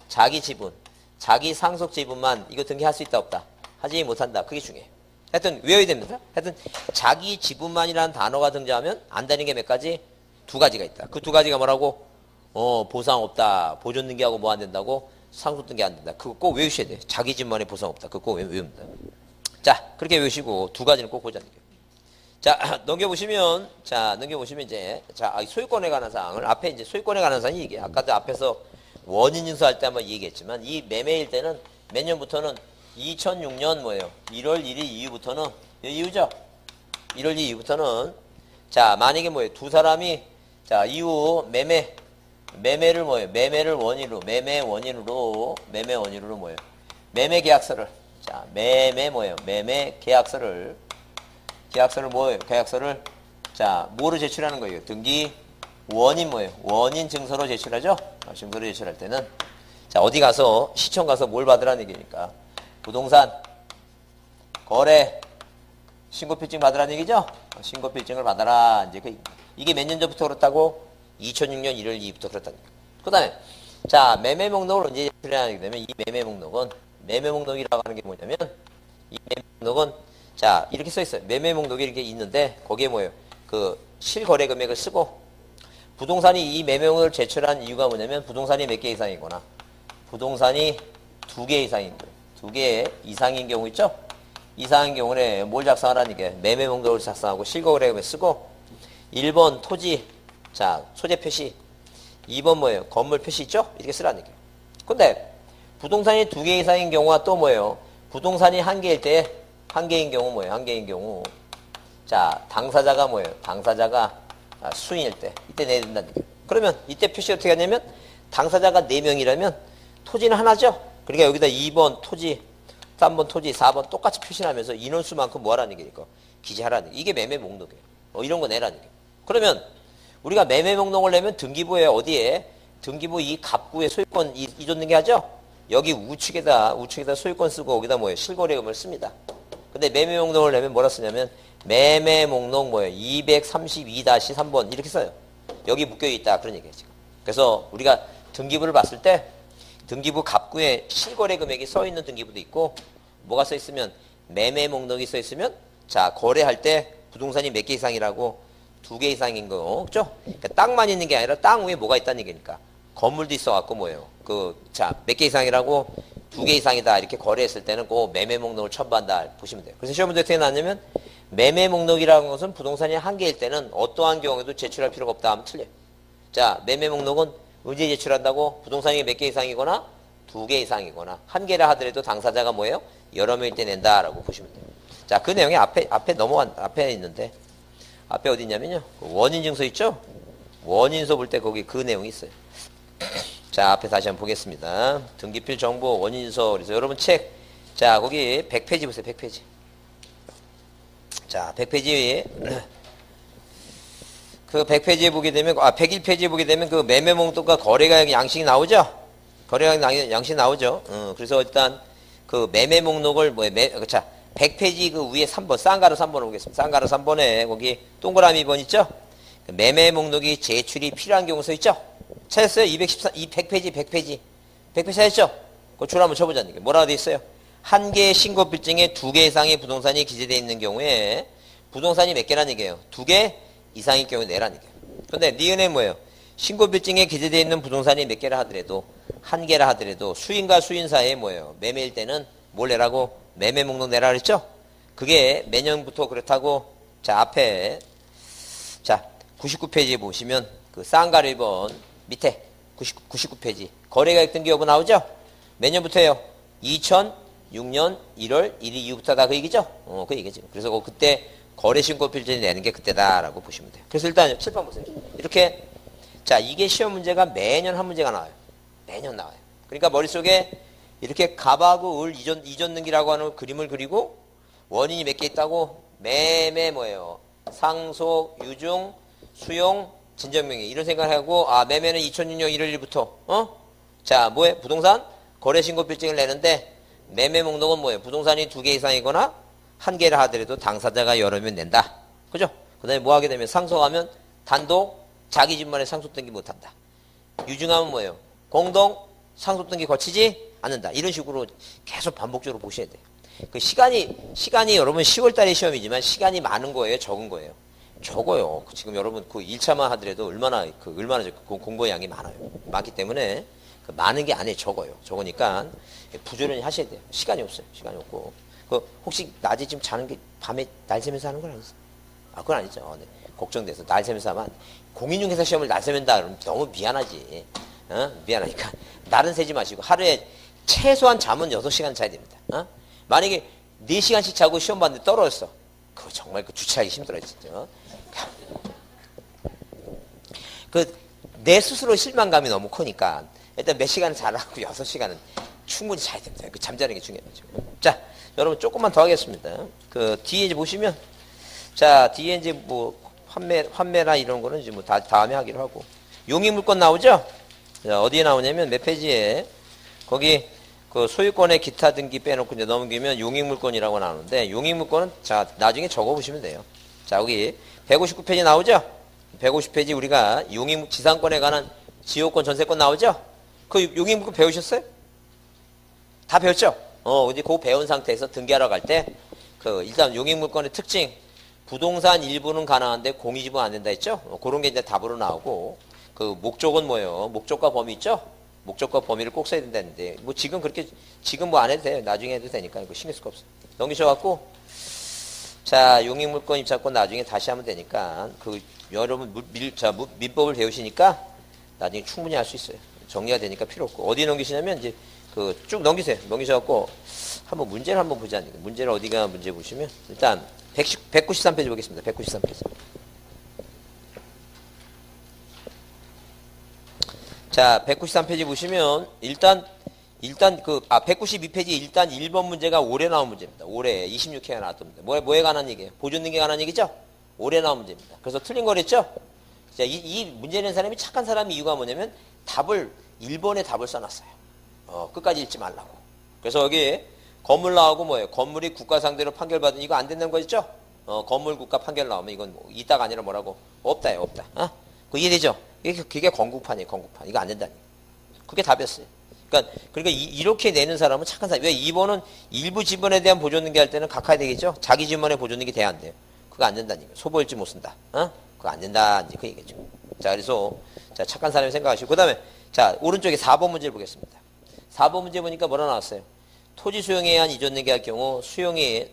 자기 지분, 자기 상속 지분만 이거 등기할 수 있다, 없다? 하지 못한다. 그게 중요해요. 하여튼 외워야 됩니다. 하여튼 자기 지분만이라는 단어가 등장하면 안 되는 게 몇 가지? 두 가지가 있다. 그 두 가지가 뭐라고? 보상 없다. 보존 등기하고 뭐 안 된다고? 상속 등기 안 된다. 그거 꼭 외우셔야 돼요. 자기 지분만에 보상 없다. 그거 꼭 외웁니다. 자, 그렇게 외우시고 두 가지는 꼭 보자는 거예요. 자, 넘겨보시면 이제, 자, 소유권에 관한 사항을, 앞에 이제 소유권에 관한 사항이 이게, 아까도 앞에서 원인증서 할 때 한번 얘기했지만, 이 매매일 때는 몇 년부터는 2006년 뭐예요? 1월 1일 이후부터는, 이후죠? 1월 2일 이후부터는, 자, 만약에 뭐예요? 두 사람이, 자, 이후 매매를 뭐예요? 매매 원인으로 뭐예요? 매매 계약서를, 자, 매매 계약서를 뭐예요? 계약서를 자, 뭐로 제출하는 거예요? 등기 원인 뭐예요? 원인 증서로 제출하죠? 증서로 제출할 때는 자, 어디 가서 시청 가서 뭘 받으라는 얘기니까 부동산 거래 신고필증 받으라는 얘기죠? 신고필증을 받아라. 이제 이게 몇 년 전부터 그렇다고? 2006년 1월 2일부터 그렇다는 거예요. 그다음에 자, 매매 목록을 언제 제출하게 되면 이 매매 목록이라고 하는 게 뭐냐면 이 매매 목록은 자, 이렇게 써 있어요. 매매 목록이 이렇게 있는데 거기에 뭐예요? 그 실거래 금액을 쓰고 부동산이 이 매매 목록을 제출한 이유가 뭐냐면 부동산이 몇 개 이상이거나 부동산이 2개 이상인 거예요. 2개 이상인 경우 있죠? 이상인 경우는 뭘 작성하라는 게 매매 목록을 작성하고 실거래 금액 쓰고 1번 토지 자, 소재 표시 2번 뭐예요? 건물 표시 있죠? 이렇게 쓰라는 얘기예요. 근데 부동산이 2개 이상인 경우가 또 뭐예요? 부동산이 1개일 때 1개인 경우 뭐예요? 1개인 경우 자, 당사자가 뭐예요? 당사자가 수인일 때 이때 내야 된다는 얘기예요. 그러면 이때 표시 어떻게 하냐면 당사자가 4명이라면 토지는 하나죠? 그러니까 여기다 2번 토지 3번 토지 4번 똑같이 표시하면서 인원수만큼 뭐 하라는 얘기니까 기재하라는 얘기. 이게 매매 목록이에요. 이런 거 내라는 얘기예요. 그러면 우리가 매매 목록을 내면 등기부에 어디에? 등기부 이 갑구에 소유권 이전 등기하죠? 여기 우측에다 소유권 쓰고 여기다 뭐예요? 실거래금을 씁니다. 근데 매매 목록을 내면 뭐라 쓰냐면 매매 목록 뭐예요? 232-3번 이렇게 써요. 여기 묶여있다 그런 얘기예요 지금. 그래서 우리가 등기부를 봤을 때 등기부 갑구에 실거래 금액이 써있는 등기부도 있고 뭐가 써있으면 매매 목록이 써있으면 자, 거래할 때 부동산이 몇 개 이상이라고 2개 이상인 거, 그죠? 그러니까 땅만 있는 게 아니라 땅 위에 뭐가 있다는 얘기니까. 건물도 있어갖고 뭐예요? 자, 몇 개 이상이라고 2개 이상이다. 이렇게 거래했을 때는 그 매매 목록을 첨부한다. 보시면 돼요. 그래서 시험 문제 어떻게 나왔냐면 매매 목록이라는 것은 부동산이 1개일 때는 어떠한 경우에도 제출할 필요가 없다 하면 틀려요. 자, 매매 목록은 언제 제출한다고? 부동산이 몇 개 이상이거나 2개 이상이거나 1개라 하더라도 당사자가 뭐예요? 여러 명일 때 낸다라고 보시면 돼요. 자, 그 내용이 앞에 있는데 앞에 어디 있냐면요. 원인증서 있죠? 원인서 볼 때 거기 그 내용이 있어요. 자, 앞에 다시 한번 보겠습니다. 등기필 정보 원인서. 그래서 여러분 책, 자, 거기 100페이지 보세요. 100페이지. 자, 100페이지. 그 100페이지에 보게 되면, 101페이지에 보게 되면 그 매매 목록과 거래가액 양식이 나오죠? 거래가액 양식이 나오죠? 그래서 일단 그 매매 목록을, 자, 100페이지 그 위에 3번, 쌍가루 3번을 보겠습니다. 쌍가루 3번에 거기 동그라미 2번 있죠? 매매 목록이 제출이 필요한 경우 써 있죠? 찾았어요? 100페이지. 100페이지 찾았죠? 그 줄 한번 쳐보자는 게 뭐라고 되어 있어요? 한 개의 신고필증에 2개 이상의 부동산이 기재되어 있는 경우에 부동산이 몇 개란 얘기예요? 2개 이상일 경우 내란 얘기예요. 근데 니은에 뭐예요? 신고빌증에 기재되어 있는 부동산이 몇 개라 하더라도 1개라 하더라도 수인과 수인 사이에 뭐예요? 매매일 때는 뭘 내라고? 매매 목록 내라 그랬죠? 그게 매년부터 그렇다고. 자, 앞에 자 99페이지에 보시면 그 쌍가루 1번 밑에 99페이지 거래가액 등기여부 나오죠? 매년부터예요. 2006년 1월 1일 이후부터 다 그 얘기죠? 그 얘기죠. 그래서 그때 거래신고필증이 내는 게 그때다라고 보시면 돼요. 그래서 일단 칠판 보세요. 이렇게 자 이게 시험 문제가 매년 한 문제가 나와요. 매년 나와요. 그러니까 머릿속에 이렇게 갑하고 을 이전 등기라고 하는 그림을 그리고 원인이 몇 개 있다고 매매 뭐예요? 상속, 유증, 수용, 진전명의 이런 생각하고 아 매매는 2006년 1월 1일부터 자 뭐예요? 부동산 거래신고필증을 내는데 매매 목록은 뭐예요? 부동산이 2개 이상이거나 1개라 하더라도 당사자가 여러 명 낸다. 그죠? 그 다음에 뭐 하게 되면 상속하면 단독 자기 집만의 상속등기 못한다. 유증하면 뭐예요? 공동 상속등기 거치지 않는다. 이런 식으로 계속 반복적으로 보셔야 돼요. 그 시간이 여러분 10월 달에 시험이지만 시간이 많은 거예요? 적은 거예요? 적어요. 지금 여러분 그 1차만 하더라도 얼마나 공부의 양이 많아요. 많기 때문에 그 많은 게 아니에요. 적어요. 적으니까 부지런히 하셔야 돼요. 시간이 없어요. 시간이 없고. 그 혹시 낮에 지금 자는 게 밤에 날 새면서 하는 건 아니세요? 아, 그건 아니죠. 네. 걱정돼서 날 새면서 하면 공인중개사 시험을 날 새면다 그러면 너무 미안하지. 미안하니까 날은 새지 마시고 하루에 최소한 잠은 6시간 자야 됩니다. 만약에 4시간씩 자고 시험 봤는데 떨어졌어. 그거 정말 그 주체하기 힘들어요, 진짜. 내 스스로 실망감이 너무 크니까 일단 몇 시간은 자라고 6시간은 충분히 자야 됩니다. 그 잠자는 게 중요하죠. 자, 여러분 조금만 더 하겠습니다. 그 뒤에 이제 보시면 자, 뒤에 이제 뭐 환매나 이런 거는 이제 뭐 다음에 하기로 하고 용익물권 나오죠? 자, 어디에 나오냐면 몇 페이지에 거기 그 소유권의 기타 등기 빼놓고 이제 넘기면 용익물권이라고 나오는데 용익물권은 자, 나중에 적어 보시면 돼요. 자, 여기 159페이지 나오죠? 150페이지 우리가 지상권에 관한 지역권, 전세권 나오죠? 그 용익물권 배우셨어요? 다 배웠죠? 이제 그거 배운 상태에서 등기하러 갈 때 그 일단 용익물권의 특징 부동산 일부는 가능한데 공유지분은 안 된다 했죠? 그런 게 이제 답으로 나오고 그 목적은 뭐예요? 목적과 범위 있죠? 목적과 범위를 꼭 써야 된다는데 뭐 지금 뭐 안 해도 돼요. 나중에 해도 되니까 이거 신경 쓸 거 없어요. 넘기셔갖고 자 용익물권 입찰권 나중에 다시 하면 되니까 그 여러분 민법을 배우시니까 나중에 충분히 할 수 있어요. 정리가 되니까 필요 없고 어디 넘기시냐면 이제 그 쭉 넘기세요. 넘기셔갖고 한번 문제를 한번 보자. 문제를 어디가 문제 보시면 일단 193페이지 보겠습니다. 193페이지. 자, 193페이지 보시면 일단 192페이지 일단 1번 문제가 올해 나온 문제입니다. 올해 26회에 나왔던 문제. 뭐에 관한 얘기예요? 보존등기에 관한 얘기죠? 올해 나온 문제입니다. 그래서 틀린 거랬죠? 자, 이 문제 낸 사람이 착한 사람이 이유가 뭐냐면 1번에 답을 써놨어요. 끝까지 읽지 말라고. 그래서 여기 건물 나오고 뭐예요? 건물이 국가 상대로 판결받은 이거 안 된다는 거 있죠? 건물 국가 판결 나오면 이건 뭐 있다가 아니라 뭐라고? 없다예요, 없다. 그거 이해되죠? 그게 건국판이에요, 건국판. 이거 안 된다니. 그게 답이었어요. 그러니까 이렇게 내는 사람은 착한 사람. 왜 2번은 일부 지분에 대한 보존등기 할 때는 각하야 되겠죠? 자기 지분에 보존등기 돼야 안 돼요. 그거 안 된다니까. 소보일지 못 쓴다. 그거 안 된다. 이제 그 얘기죠. 자, 그래서 자, 착한 사람이 생각하시고 그다음에 자, 오른쪽에 4번 문제를 보겠습니다. 4번 문제 보니까 뭐라 나왔어요? 토지 수용에 의한 이전 등기할 경우 수용이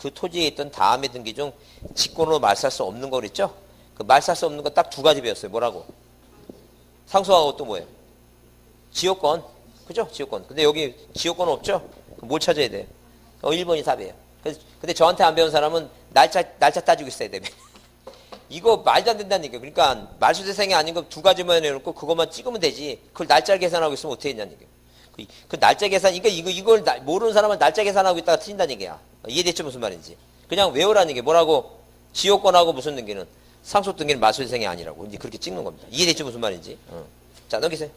그 토지에 있던 다음의 등기 중 직권으로 말살 수 없는 거 그랬죠? 그 말살 수 없는 거 딱 2가지 배웠어요. 뭐라고? 상속하고 또 뭐예요? 지역권. 그죠? 지역권. 근데 여기 지역권 없죠? 뭘 찾아야 돼요? 1번이 답이에요. 근데 저한테 안 배운 사람은 날짜 따지고 있어야 돼. 이거 말도 안 된다는 얘기예요. 그러니까 말소 대상이 아닌 거 2가지만 해놓고 그것만 찍으면 되지. 그걸 날짜를 계산하고 있으면 어떻게 했냐는 얘기예요. 그 날짜 계산, 이걸 모르는 사람은 날짜 계산하고 있다가 틀린다는 얘기야. 이해됐죠? 무슨 말인지. 그냥 외우라는 게 뭐라고? 지역권하고 무슨 등기는? 상속 등기는 말소 대상이 아니라고. 이제 그렇게 찍는 겁니다. 이해됐죠? 무슨 말인지. 자, 넘기세요.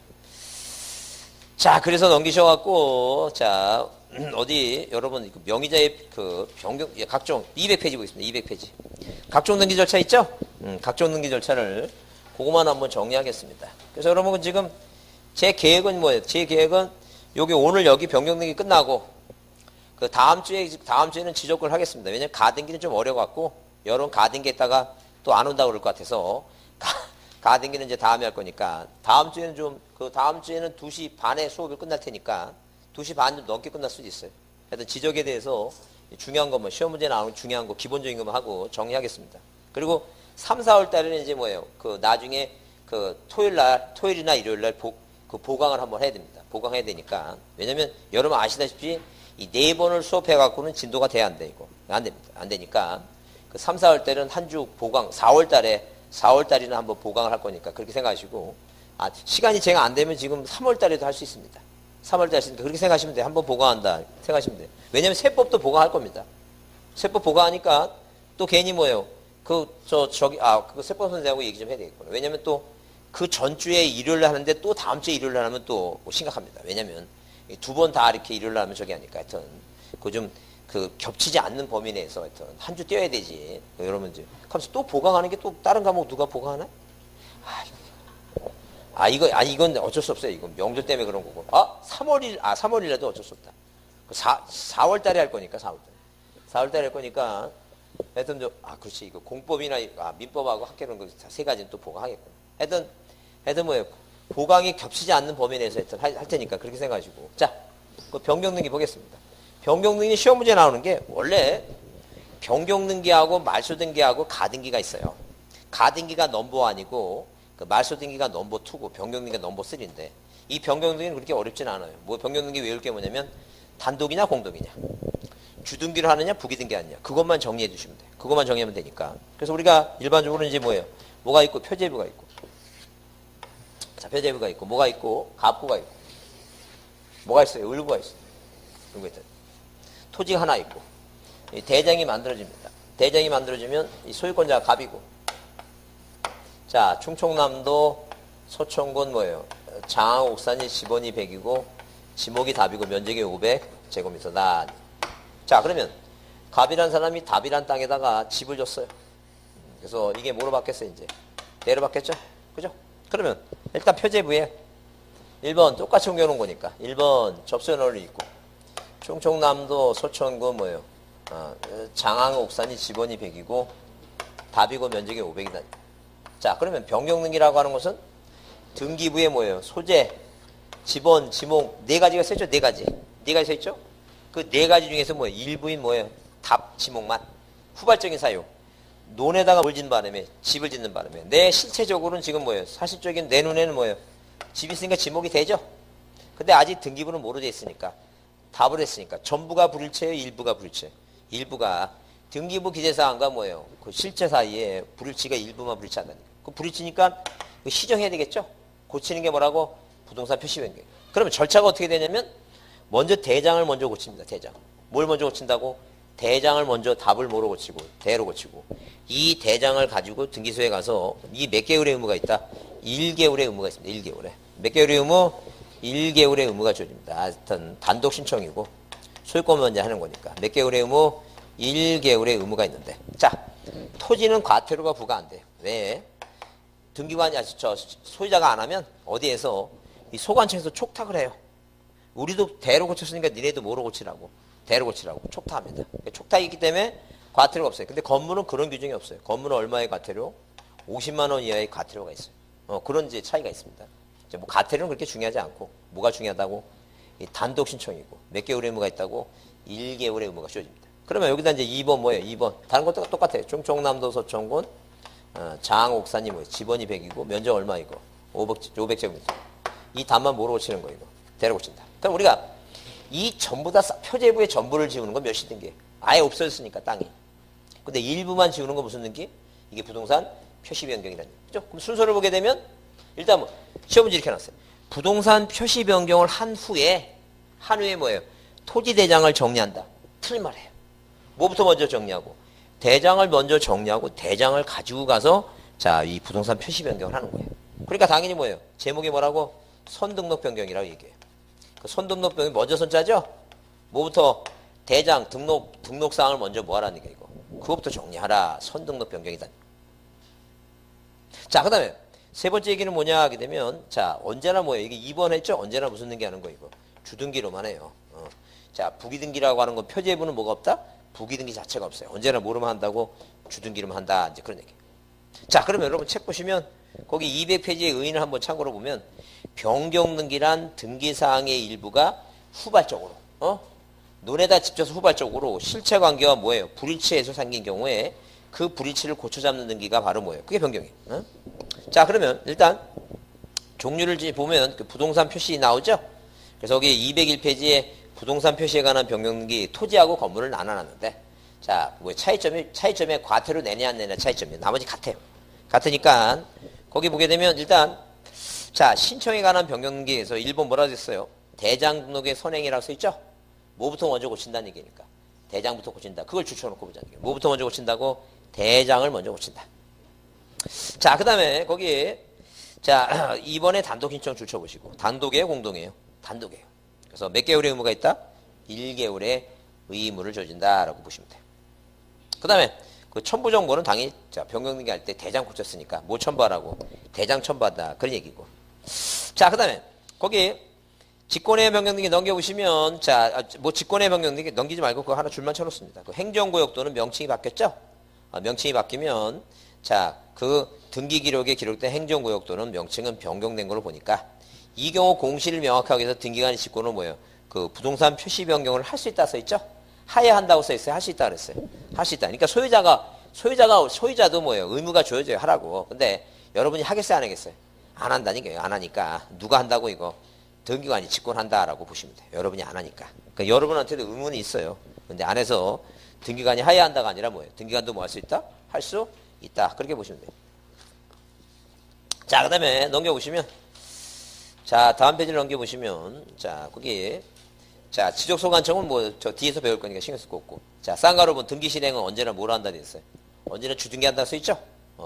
자, 그래서 넘기셔갖고, 자, 어디, 여러분, 명의자의 변경, 각종, 200페이지 보겠습니다. 200페이지. 각종 등기 절차 있죠? 각종 등기 절차를, 그거만 한번 정리하겠습니다. 그래서 여러분, 지금 제 계획은 뭐예요? 제 계획은 오늘 여기 변경 등기 끝나고, 다음 주에는 지적을 하겠습니다. 왜냐면 가등기는 좀 어려워갖고, 여론 가등기했다가 또 안 온다고 그럴 것 같아서 가등기는 이제 다음에 할 거니까 다음 주에는 2시 반에 수업이 끝날 테니까 2시 반 좀 넘게 끝날 수도 있어요. 하여튼 지적에 대해서 중요한 것만 시험 문제 나오는 중요한 거 기본적인 것만 하고 정리하겠습니다. 그리고 3, 4월 달에는 이제 뭐예요? 나중에 토요일이나 일요일 날 보강을 한번 해야 됩니다. 보강해야 되니까. 왜냐면 여러분 아시다시피 이 4번을 수업해 갖고는 진도가 돼야 안 돼, 이거. 안 됩니다. 안 되니까. 3, 4월 달에는 한 주 보강, 4월 달에는 한번 보강을 할 거니까 그렇게 생각하시고, 시간이 제가 안 되면 지금 3월 달에도 할 수 있습니다. 3월 달에 있으니까 그렇게 생각하시면 돼요. 한번 보강한다. 생각하시면 돼요. 왜냐면 세법도 보강할 겁니다. 세법 보강하니까 또 괜히 뭐예요? 세법 선생님하고 얘기 좀 해야 되겠구나. 왜냐면 또 그 전주에 일요일날 하는데 또 다음 주에 일요일날 하면 또 심각합니다. 왜냐면 2번 다 이렇게 일요일날 하면 저기 하니까 하여튼 겹치지 않는 범위 내에서 하여튼 한 주 떼어야 되지. 여러분 이제 그러면서 또 보강하는 게 또 다른 과목 누가 보강하나? 이건 어쩔 수 없어요. 이건 명절 때문에 그런 거고. 3월이라도 어쩔 수 없다. 4월 달에 할 거니까 4월 달에 할 거니까 하여튼 그렇지. 이거 공법이나 민법하고 학교는 그 세 가지는 또 보강하겠고. 하여튼 뭐예요? 보강이 겹치지 않는 범위 내에서 하여튼 할 테니까 그렇게 생각하시고. 자, 그 변경능기 보겠습니다. 변경능기 시험 문제 나오는 게 원래 변경능기하고 말소등기하고 가등기가 있어요. 가등기가 넘버1이고 말소등기가 넘버2고 변경능기가 넘버3인데 이 변경능기는 그렇게 어렵진 않아요. 변경능기 외울 게 뭐냐면 단독이냐 공동이냐, 주등기를 하느냐 부기등기 하느냐, 그것만 정리해 주시면 돼요. 그것만 정리하면 되니까. 그래서 우리가 일반적으로 이제 뭐가 있고 표제부가 있고, 자, 표제부가 있고 뭐가 있고 갑구가 있고 뭐가 있어요? 을구가 있어요. 토지가 하나 있고 대장이 만들어집니다. 대장이 만들어지면 이 소유권자가 갑이고, 자, 충청남도 서천군 장항 옥산이 지번이 100이고 지목이 답이고 면적이 500제곱미터다. 자, 그러면 갑이란 사람이 답이란 땅에다가 집을 줬어요. 그래서 이게 뭐로 바뀌었어요? 이제 내로 바뀌었죠? 그죠? 그러면 일단 표제부에 1번 똑같이 옮겨놓은 거니까 1번 접수연월이 있고 충청남도 서천군 장항 옥산이 지번이 100이고 답이고 면적이 500이다. 자, 그러면 변경능기라고 하는 것은 등기부에 소재, 지번, 지목 4가지가 써있죠? 4가지. 4가지 써있죠? 그 4가지 중에서 일부인 답, 지목만. 후발적인 사유. 논에다가 뭘 짓는 바람에, 집을 짓는 바람에. 내 실체적으로는 지금 사실적인 내 눈에는 집이 있으니까 지목이 되죠? 근데 아직 등기부는 뭐로 돼 있으니까. 답을 했으니까. 전부가 불일체예요? 일부가 불일체? 일부가. 등기부 기재사항과 그 실체 사이에 불일치가 일부만 불일치한다니까. 그 불일치니까 시정해야 되겠죠? 고치는 게 뭐라고? 부동산 표시 변경. 그러면 절차가 어떻게 되냐면 먼저 대장을 먼저 고칩니다. 대장. 뭘 먼저 고친다고? 대장을 먼저 답을 뭐로 고치고 대로 고치고 이 대장을 가지고 등기소에 가서 이 몇 개월의 의무가 있다? 1개월의 의무가 있습니다. 1개월에. 몇 개월의 의무? 1개월의 의무가 주어집니다. 하여튼 단독 신청이고 소유권 먼저 하는 거니까. 몇 개월의 의무? 1개월의 의무가 있는데. 자, 토지는 과태료가 부과 안 돼요. 왜? 등기관이 소유자가 안 하면 어디에서 이 소관청에서 촉탁을 해요. 우리도 대로 고쳤으니까 니네도 뭐로 고치라고? 대로 고치라고 촉탁합니다. 촉탁이 있기 때문에 과태료가 없어요. 근데 건물은 그런 규정이 없어요. 건물은 얼마의 과태료? 50만 원 이하의 과태료가 있어요. 그런 이제 차이가 있습니다. 이제 과태료는 그렇게 중요하지 않고 뭐가 중요하다고? 이 단독 신청이고 몇 개월의 의무가 있다고? 1개월의 의무가 주어집니다. 그러면 여기다 이제 2번 2번. 다른 것도 똑같아요. 충청남도 서천군 장항 옥산이 지번이 100이고 면적 얼마이고 500제곱미터. 이 답만 뭐로 고치는 거 이거? 대로 고친다. 그럼 우리가 이 전부 다 표제부에 전부를 지우는 건 몇시 등기? 아예 없어졌으니까 땅이. 근데 일부만 지우는 건 무슨 등기? 이게 부동산 표시 변경이라는 얘기죠. 그죠? 그럼 순서를 보게 되면 일단 시험 문제 이렇게 해놨어요. 부동산 표시 변경을 한 후에 토지 대장을 정리한다. 틀린 말이에요. 뭐부터 먼저 정리하고? 대장을 먼저 정리하고 대장을 가지고 가서 이 부동산 표시 변경을 하는 거예요. 그러니까 당연히 제목이 뭐라고? 선등록 변경이라고 얘기해요. 그 선등록 변경이 먼저 선자죠? 뭐부터? 대장, 등록사항을 먼저 뭐하라는 게 이거. 그것부터 정리하라. 선등록 변경이다. 자, 그 다음에 세 번째 얘기는 뭐냐 하게 되면, 언제나 이게 2번 했죠? 언제나 무슨 등기 하는 거 이거. 주등기로만 해요. 자, 부기등기라고 하는 건 표제부는 뭐가 없다? 부기등기 자체가 없어요. 언제나 뭐로만 한다고? 주등기로만 한다. 이제 그런 얘기. 자, 그러면 여러분 책 보시면 거기 200페이지의 의인을 한번 참고로 보면 변경등기란 등기사항의 일부가 후발적으로 눈에다 집혀서 후발적으로 실체관계와 뭐예요? 불일치에서 생긴 경우에 그 불일치를 고쳐잡는 등기가 바로 뭐예요? 그게 변경이에요. 자, 그러면 일단 종류를 보면 그 부동산 표시 나오죠? 그래서 거기 201페이지에 부동산 표시에 관한 변경등기 토지하고 건물을 나눠놨는데 자, 뭐 차이점에 과태료 내냐 안 내냐 차이점이에요. 나머지 같아요. 같으니까 거기 보게 되면 일단 자, 신청에 관한 변경등기에서 1번 뭐라고 했어요? 대장 등록의 선행이라고 써있죠? 뭐부터 먼저 고친다는 얘기니까. 대장부터 고친다. 그걸 줄쳐놓고 보자는 얘기예요. 뭐부터 먼저 고친다고? 대장을 먼저 고친다. 자, 그 다음에 거기 자, 이번에 단독 신청 줄쳐보시고 단독이에요? 공동이에요? 단독이에요. 그래서 몇 개월의 의무가 있다? 1개월의 의무를 저진다라고 보시면 돼요. 그 다음에 그 첨부 정보는 당연히 자, 변경등기 할 때 대장 고쳤으니까 뭐 첨부하라고? 대장 첨부한다. 그런 얘기고. 자, 그 다음에 거기 직권의 변경등기 넘겨보시면 자, 뭐 직권의 변경등기 넘기지 말고 그거 하나 줄만 쳐놓습니다. 그 행정구역 또는 명칭이 바뀌었죠? 명칭이 바뀌면 자, 그 등기 기록에 기록된 행정구역 또는 명칭은 변경된 걸로 보니까 이 경우 공시를 명확하게 해서 등기관의 직권은 뭐예요? 그 부동산 표시 변경을 할 수 있다 써있죠? 하야 한다고 써있어요? 할 수 있다 그랬어요? 할 수 있다. 그러니까 소유자도 뭐예요? 의무가 주어져요. 하라고. 근데 여러분이 하겠어요? 안 하겠어요? 안 한다니까요. 안 하니까. 누가 한다고 이거? 등기관이 직권한다라고 보시면 돼요. 여러분이 안 하니까. 그러니까 여러분한테도 의무는 있어요. 근데 안 해서 등기관이 하야 한다가 아니라 뭐예요? 등기관도 뭐 할 수 있다? 할 수 있다. 그렇게 보시면 돼요. 자, 그 다음에 넘겨보시면 자, 다음 페이지를 넘겨보시면 자, 거기 자, 지적소관청은 뭐 저 뒤에서 배울 거니까 신경 쓸 거 없고 자, 쌍가로본 등기 실행은 언제나 뭐로 한다 됐어요? 언제나 주등기 한다 써있죠?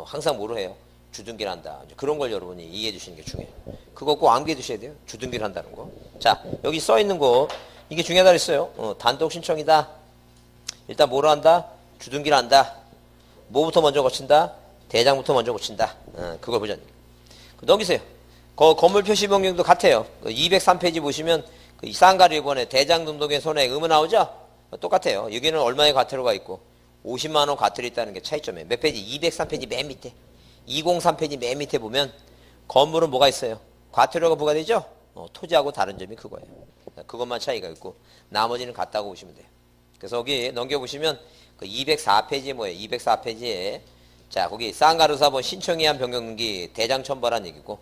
항상 뭐로 해요? 주등기를 한다. 그런 걸 여러분이 이해해 주시는 게 중요해요. 그거 꼭 암기해 두셔야 돼요. 주등기를 한다는 거. 자, 여기 써있는 거 이게 중요하다 그랬어요. 단독 신청이다. 일단 뭐로 한다? 주등기를 한다. 뭐부터 먼저 고친다? 대장부터 먼저 고친다. 그걸 보자니. 넘기세요. 건물 표시 변경도 같아요. 203페이지 보시면 그 쌍가리번에 대장 등록의 손해액 의무 나오죠? 똑같아요. 여기는 얼마의 과태료가 있고 50만 원 과태료 있다는 게 차이점이에요. 몇 페이지? 203페이지 맨 밑에. 203페이지 맨 밑에 보면 건물은 뭐가 있어요? 과태료가 부과되죠? 토지하고 다른 점이 그거예요. 그것만 차이가 있고 나머지는 같다고 보시면 돼요. 그래서 여기 넘겨보시면 그 204페이지에 뭐예요? 204페이지에 자, 거기 쌍가루사본 신청에 의한 변경등기 대장 첨부란 얘기고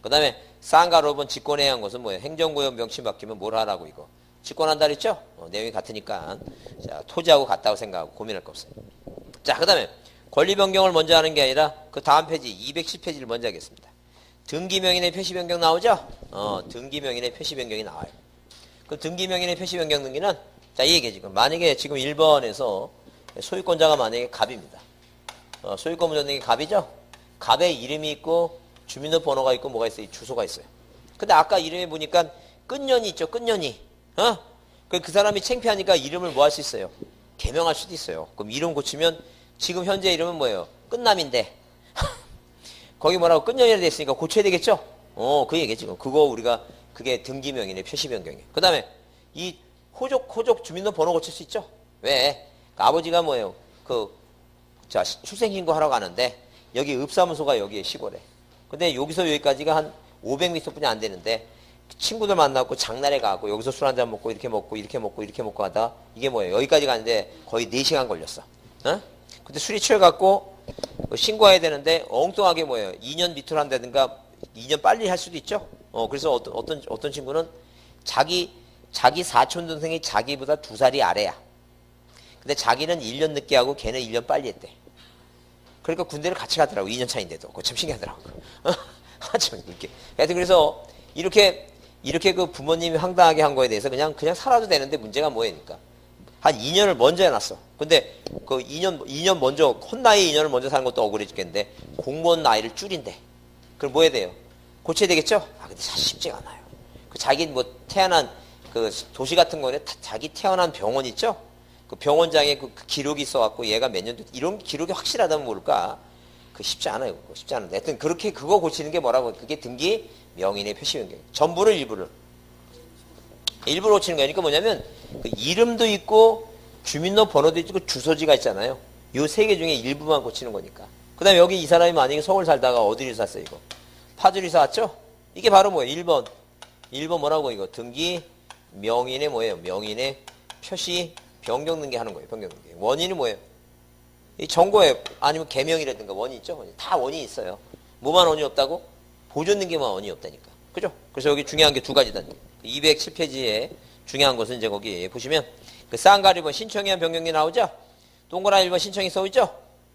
그 다음에 쌍가루본 직권에 의한 것은 뭐예요? 행정구역 명칭 바뀌면 뭘 하라고 이거 직권한다 그랬죠? 내용이 같으니까 자, 토지하고 같다고 생각하고 고민할 거 없어요. 자, 그 다음에 권리 변경을 먼저 하는 게 아니라 그 다음 페이지 210페이지를 먼저 하겠습니다. 등기명인의 표시 변경 나오죠? 등기명인의 표시 변경이 나와요. 그 등기명인의 표시 변경 등기는 자, 이 얘기예요. 지금 만약에 지금 1번에서 소유권자가 만약에 갑입니다. 소유권 문전등기 갑이죠? 갑의 이름이 있고 주민등록번호가 있고 뭐가 있어요? 주소가 있어요. 근데 아까 이름에 보니까 끝년이 있죠? 끝년이. 그 사람이 창피하니까 이름을 뭐 할 수 있어요? 개명할 수도 있어요. 그럼 이름 고치면 지금 현재 이름은 뭐예요? 끝남인데 거기 뭐라고 끝년이라 돼 있으니까 고쳐야 되겠죠? 그 얘기 지금. 그거 우리가 그게 등기명인의 표시 변경이에요. 그 다음에 이 호족 주민등록번호 고칠 수 있죠? 왜? 그 아버지가 뭐예요? 자, 출생신고 하러 가는데 여기 읍사무소가 여기에 시골에. 근데 여기서 여기까지가 한 500m 뿐이 안 되는데 친구들 만나고 장날에 가고 여기서 술 한잔 먹고 이렇게 먹고 이렇게 먹고 이렇게 먹고 하다 이게 뭐예요? 여기까지 가는데 거의 4시간 걸렸어. 근데 술이 취해갖고 신고해야 되는데 엉뚱하게 뭐예요? 2년 밑으로 한다든가 2년 빨리 할 수도 있죠? 그래서 어떤 친구는 자기 사촌 동생이 자기보다 2살이 아래야. 근데 자기는 1년 늦게 하고 걔는 1년 빨리 했대. 그러니까 군대를 같이 가더라고. 2년 차인데도. 그거 참 신기하더라고. 참 이렇게. 하여튼 그래서 이렇게 그 부모님이 황당하게 한 거에 대해서 그냥 살아도 되는데 문제가 뭐니까 한 2년을 먼저 해놨어. 근데 그 2년 먼저 혼나이 2년을 먼저 사는 것도 억울해 죽겠는데 공무원 나이를 줄인대. 그럼 뭐 해야 돼요? 고쳐야 되겠죠? 근데 사실 쉽지가 않아요. 그 자기 뭐 태어난 그 도시 같은 거에 자기 태어난 병원 있죠? 그 병원장에 그 기록이 있어갖고 얘가 몇 년 이런 기록이 확실하다면 모를까? 그 쉽지 않아요. 그거 쉽지 않은데. 하여튼 그렇게 그거 고치는 게 뭐라고? 그게 등기 명인의 표시 변경. 전부를 일부를 고치는 거니까 뭐냐면 그 이름도 있고 주민등록번호도 있고 주소지가 있잖아요. 요 세 개 중에 일부만 고치는 거니까. 그 다음에 여기 이 사람이 만약에 서울 살다가 어디를 샀어요, 이거? 파주리에서 왔죠? 이게 바로 뭐예요? 1번. 1번 뭐라고 이거? 등기 명인의 뭐예요? 명인의 표시 변경 등기 하는 거예요. 변경 등기. 원인이 뭐예요? 이 정보에 아니면 개명이라든가 원이 있죠? 원이. 다 원이 있어요. 뭐만 원이 없다고? 보존 등기만 원이 없다니까. 그죠? 그래서 여기 중요한 게 두 가지다. 207페이지에 중요한 것은 이제 거기 보시면 그 쌍가리 1번 신청에 한 변경이 나오죠? 동그라미 1번 신청이 써있죠?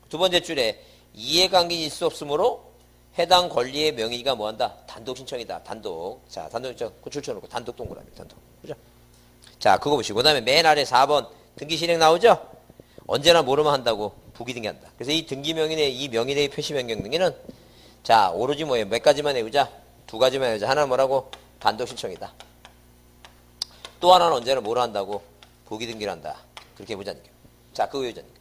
두 번째 줄에 이해관계가 있을 수 없으므로 해당 권리의 명의가 뭐한다? 단독 신청이다. 단독. 자, 단독 신청. 그 줄쳐놓고 단독 동그라미. 단독. 그죠? 자, 그거 보시고. 그 다음에 맨 아래 4번 등기 실행 나오죠? 언제나 뭐로만 한다고? 부기 등기한다. 그래서 이 등기 명인의 이 명의의 표시 변경 등기는 자, 오로지 뭐예요? 몇 가지만 외우자? 두 가지만 외우자. 하나는 뭐라고? 단독 신청이다. 또 하나는 언제나 뭐로 한다고? 부기 등기를 한다. 그렇게 보자니까. 자, 그거 외우자니까.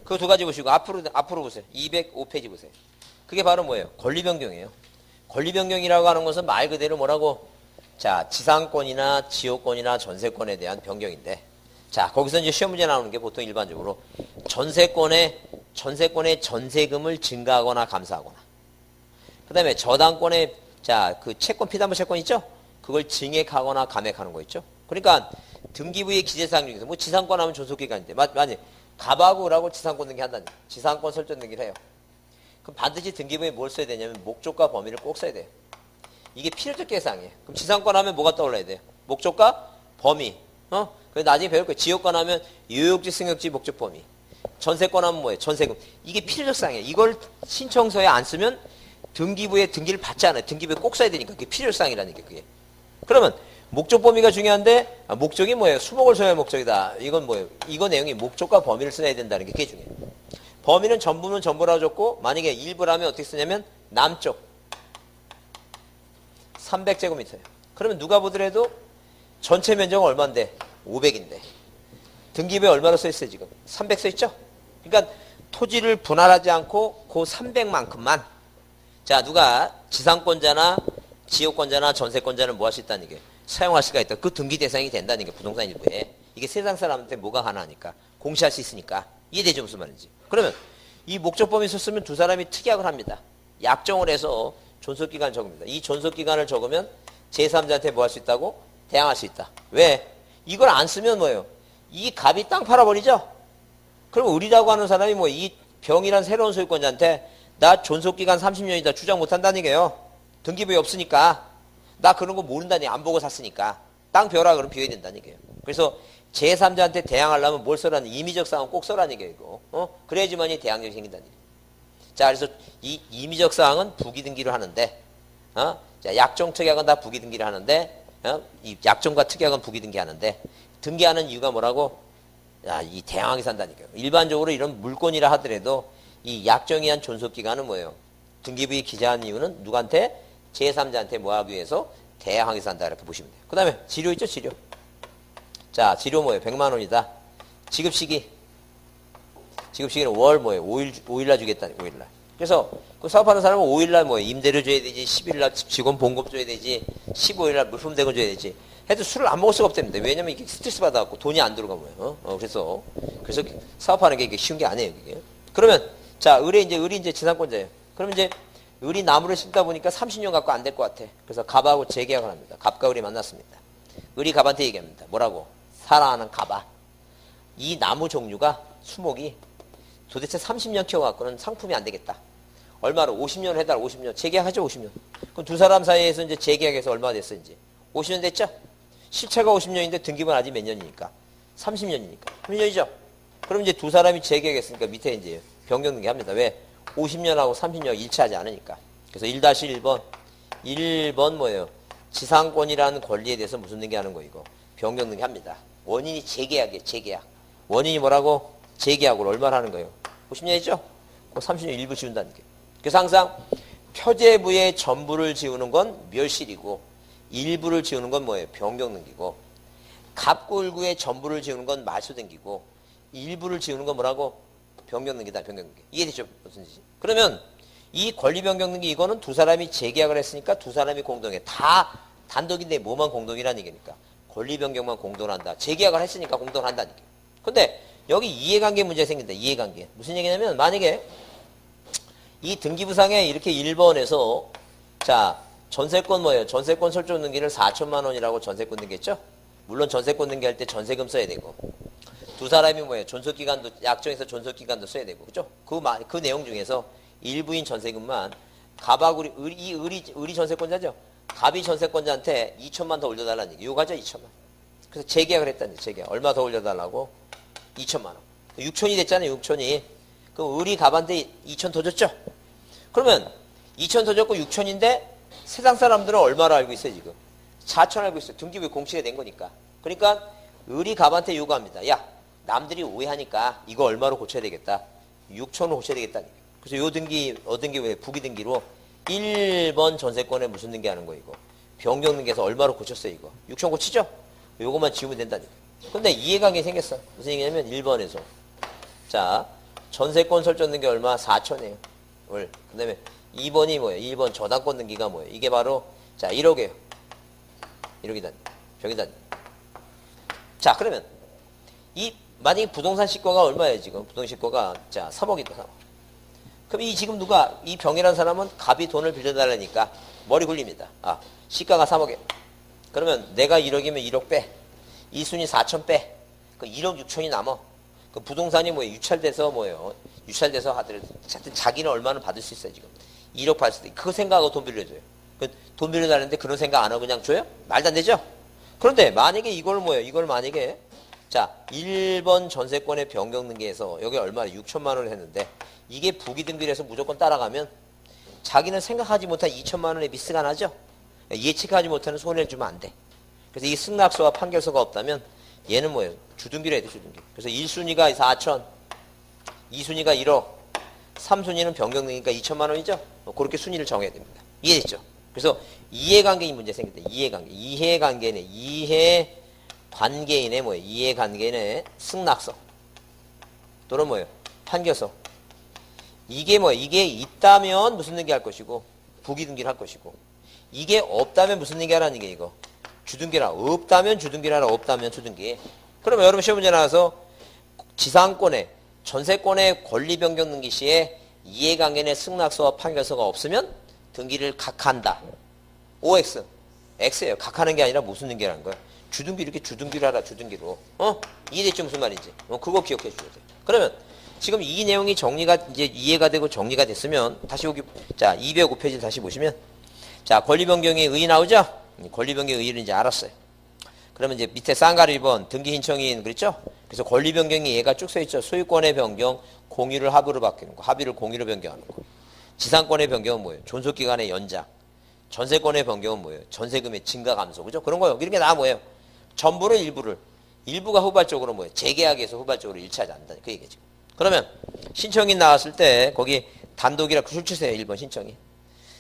그 두 가지 보시고 앞으로 보세요. 205페이지 보세요. 그게 바로 뭐예요? 권리 변경이에요. 권리 변경이라고 하는 것은 말 그대로 뭐라고? 자, 지상권이나 지역권이나 전세권에 대한 변경인데, 자, 거기서 이제 시험 문제 나오는 게 보통 일반적으로 전세권의 전세금을 증가하거나 감사하거나, 그 다음에 저당권의 자, 그 채권, 피담보 채권 있죠? 그걸 증액하거나 감액하는 거 있죠? 그러니까 등기부의 기재사항 중에서 뭐 지상권 하면 존속기간인데, 만약 갑하고라고 지상권 등기 한다니. 지상권 설정 등기를 해요. 그럼 반드시 등기부에 뭘 써야 되냐면 목적과 범위를 꼭 써야 돼요. 이게 필요적 계상이에요. 그럼 지상권 하면 뭐가 떠올라야 돼요? 목적과 범위. 그래서 나중에 배울 거예요. 지역권 하면 유역지, 승역지, 목적 범위. 전세권 하면 뭐예요? 전세금. 이게 필요적 사항이에요. 이걸 신청서에 안 쓰면 등기부에 등기를 받지 않아요. 등기부에 꼭 써야 되니까. 그게 필요적 사항이라는 게 그게. 그러면 목적 범위가 중요한데 목적이 뭐예요? 수목을 소유할 목적이다. 이건 뭐예요? 이거 내용이 목적과 범위를 써야 된다는 게 그게 중요해요. 범위는 전부는 전부라고 줬고 만약에 일부라면 어떻게 쓰냐면 남쪽 300제곱미터예요. 그러면 누가 보더라도 전체 면적은 얼마인데? 500인데. 등기부에 얼마로 써있어요 지금? 300 써있죠? 그러니까 토지를 분할하지 않고 그 300만큼만 자 누가 지상권자나 지역권자나 전세권자는 뭐 할 수 있다는 게 사용할 수가 있다. 그 등기 대상이 된다는 게 부동산 일부에. 이게 세상 사람한테 뭐가 하나니까 공시할 수 있으니까. 이해되죠 무슨 말인지. 그러면 이 목적 범위 썼으면 두 사람이 특약을 합니다. 약정을 해서 존속기간을 적습니다. 이 존속기간을 적으면 제3자한테 뭐 할 수 있다고? 대항할 수 있다. 왜? 이걸 안 쓰면 뭐예요? 이 갑이 땅 팔아버리죠? 그럼 의리라고 하는 사람이 뭐 이 병이란 새로운 소유권자한테 나 존속기간 30년이다 주장 못한다는 얘기예요. 등기부에 없으니까. 나 그런 거 모른다니 안 보고 샀으니까. 땅 벼라 그러면 비워야 된다는 얘기예요. 그래서 제3자한테 대항하려면 뭘 써라는 임의적 사항은 꼭 써라는 얘기예요. 이거. 그래야지만이 대항력이 생긴다는 얘기예요. 자, 그래서 이 임의적 사항은 부기등기를 하는데, 자, 약정 특약은 다 부기등기를 하는데, 이 약정과 특약은 부기등기 하는데, 등기하는 이유가 뭐라고? 야, 이 대항하게 산다는 얘기예요. 일반적으로 이런 물건이라 하더라도 이 약정에 한 존속기간은 뭐예요? 등기부에 기재한 이유는 누구한테? 제3자한테 뭐 하기 위해서 대항하게 산다. 이렇게 보시면 돼요. 그 다음에 지료 있죠? 지료. 자, 지료 뭐예요? 100만 원이다. 지급시기는 월 뭐예요? 5일날 주겠다니, 5일날. 그래서 그 사업하는 사람은 5일날 뭐예요? 임대료 줘야 되지, 10일날 직원 봉급 줘야 되지, 15일날 물품 대금 줘야 되지. 해도 술을 안 먹을 수가 없답니다. 왜냐면 이게 스트레스 받아갖고 돈이 안 들어가 뭐예요. 그래서 사업하는 게 이게 쉬운 게 아니에요, 이게. 그러면, 자, 을이 이제 지상권자예요. 그러면 이제 을이 나무를 심다 보니까 30년 갖고 안 될 것 같아. 그래서 갑하고 재계약을 합니다. 갑과 을이 만났습니다. 을이 갑한테 얘기합니다. 뭐라고? 사랑하는 갑아. 이 나무 종류가 수목이 도대체 30년 키워갖고는 상품이 안 되겠다. 얼마로? 50년 해달 50년. 재계약하죠, 50년. 그럼 두 사람 사이에서 이제 재계약해서 얼마가 됐어, 이제? 50년 됐죠? 실체가 50년인데 등기부는 아직 몇 년이니까? 30년이니까. 30년이죠? 그럼 이제 두 사람이 재계약했으니까 밑에 이제 변경 등기 합니다. 왜? 50년하고 30년 일치하지 않으니까. 그래서 1-1번. 1번 뭐예요? 지상권이라는 권리에 대해서 무슨 등기 하는 거 이거? 변경 등기 합니다. 원인이 재계약이에요, 재계약. 원인이 뭐라고? 재계약으로 얼마나 하는 거예요? 50년이죠? 그 30년 일부 지운다는 게. 그래서 항상 표제부의 전부를 지우는 건 멸실이고 일부를 지우는 건 뭐예요? 변경 등기고 갑골구의 전부를 지우는 건 말소 등기고 일부를 지우는 건 뭐라고? 변경 등기다, 변경 등기. 이해되죠? 무슨 뜻이지? 그러면 이 권리 변경 등기 이거는 두 사람이 재계약을 했으니까 두 사람이 공동해. 다 단독인데 뭐만 공동이라는 얘기니까. 권리 변경만 공동한다. 재계약을 했으니까 공동한다는 얘기예요. 근데 여기 이해관계 문제가 생긴다. 이해관계. 무슨 얘기냐면 만약에 이 등기부상에 이렇게 1번에서 자 전세권 뭐예요? 전세권 설정 등기를 4천만 원이라고 전세권 등기했죠? 물론 전세권 등기할 때 전세금 써야 되고 두 사람이 뭐예요? 존속기간도 약정에서 존속기간도 써야 되고 그죠? 그 내용 중에서 일부인 전세금만 갑하고 의리 전세권자죠? 갑이 전세권자한테 2천만 더 올려달라는 얘기. 요가죠 2천만. 그래서 재계약을 했다는 얘기. 재계약. 얼마 더 올려달라고? 2천만 원. 6천이 됐잖아요. 6천이. 그럼 의리 갑한테 2천 더 줬죠? 그러면 2천 더 줬고 6천인데 세상 사람들은 얼마로 알고 있어요 지금? 4천 알고 있어요. 등기부에 공시가 된 거니까. 그러니까 의리 갑한테 요구합니다. 야 남들이 오해하니까 이거 얼마로 고쳐야 되겠다. 6천으로 고쳐야 되겠다는 얘기예요. 그래서 요 등기 어떤 게 왜 부기 등기로 1번 전세권에 무슨 등기하는 거 이거. 변경 등기해서 얼마로 고쳤어요 이거. 6천 고치죠? 요것만 지우면 된다니까. 근데 이해관계 생겼어. 무슨 얘기냐면 1번에서 자 전세권 설정 등기 얼마? 4천이에요. 그 다음에 2번이 뭐예요? 2번 저당권 등기가 뭐예요? 이게 바로 자 1억이에요. 1억이다. 병이다. 자 그러면 이 만약에 부동산 시가가 얼마예요 지금? 부동산 시가가 자 3억이다. 3억. 그럼 이 지금 누가 이 병이라는 사람은 갑이 돈을 빌려달라니까 머리 굴립니다. 아 시가가 3억이에요. 그러면 내가 1억이면 1억 빼. 이순이 4천 빼. 그 1억 6천이 남어. 그 부동산이 뭐예요? 유찰돼서 뭐예요? 유찰돼서 하더라도 자기는 얼마는 받을 수 있어요 지금. 1억 받을 수 있어. 그거 생각하고 돈 빌려줘요. 돈 빌려달라는데 그런 생각 안 하고 그냥 줘요? 말도 안 되죠? 그런데 만약에 이걸 뭐예요? 이걸 만약에 자 1번 전세권의 변경 등기에서 여기 얼마 6천만 원을 했는데 이게 부기 등기를 해서 무조건 따라가면 자기는 생각하지 못한 2천만 원의 미스가 나죠? 예측하지 못하는 손해를 주면 안 돼. 그래서 이 승낙서와 판결서가 없다면 얘는 뭐예요? 주등기로 해야 돼, 주등기. 그래서 1순위가 4천, 2순위가 1억, 3순위는 변경 등기니까 2천만 원이죠? 그렇게 순위를 정해야 됩니다. 이해됐죠? 그래서 이해관계인 문제 생긴다. 이해관계. 이해관계네. 이해관계인의 뭐예요? 이해관계인의 승낙서. 또는 뭐예요? 판결서. 이게 뭐예요? 이게 있다면 무슨 등기 할 것이고, 부기 등기를 할 것이고, 이게 없다면 무슨 등기 하라는 게 이거? 주등기라. 없다면 주등기라. 없다면 주등기. 그러면 여러분 시험 문제 나와서 지상권에, 전세권의 권리 변경 등기 시에 이해관계인의 승낙서와 판결서가 없으면 등기를 각한다. OX. X예요. 각하는 게 아니라 무슨 등기라는 거야? 주등기 이렇게 주등기로 하라. 주등기로. 이해됐죠? 무슨 말인지. 그거 기억해 주셔야 돼요. 그러면 지금 이 내용이 정리가 이제 이해가 되고 정리가 됐으면 다시 여기 자 205페이지 다시 보시면 자 권리 변경의 의의 나오죠? 권리 변경의 의의를 이제 알았어요. 그러면 이제 밑에 쌍가루 1번 등기 신청인 그랬죠? 그래서 권리 변경이 얘가 쭉 써 있죠. 소유권의 변경, 공유를 합의로 바뀌는 거, 합의를 공유로 변경하는 거. 지상권의 변경은 뭐예요? 존속기간의 연장. 전세권의 변경은 뭐예요? 전세금의 증가 감소. 그죠? 그런 거요. 이런 게 다 뭐예요? 전부를 일부를. 일부가 후발적으로 뭐예요? 재계약에서 후발적으로 일치하지 않는다. 그 얘기죠. 그러면 신청인 나왔을 때 거기 단독이라 출처세요. 1번 신청이.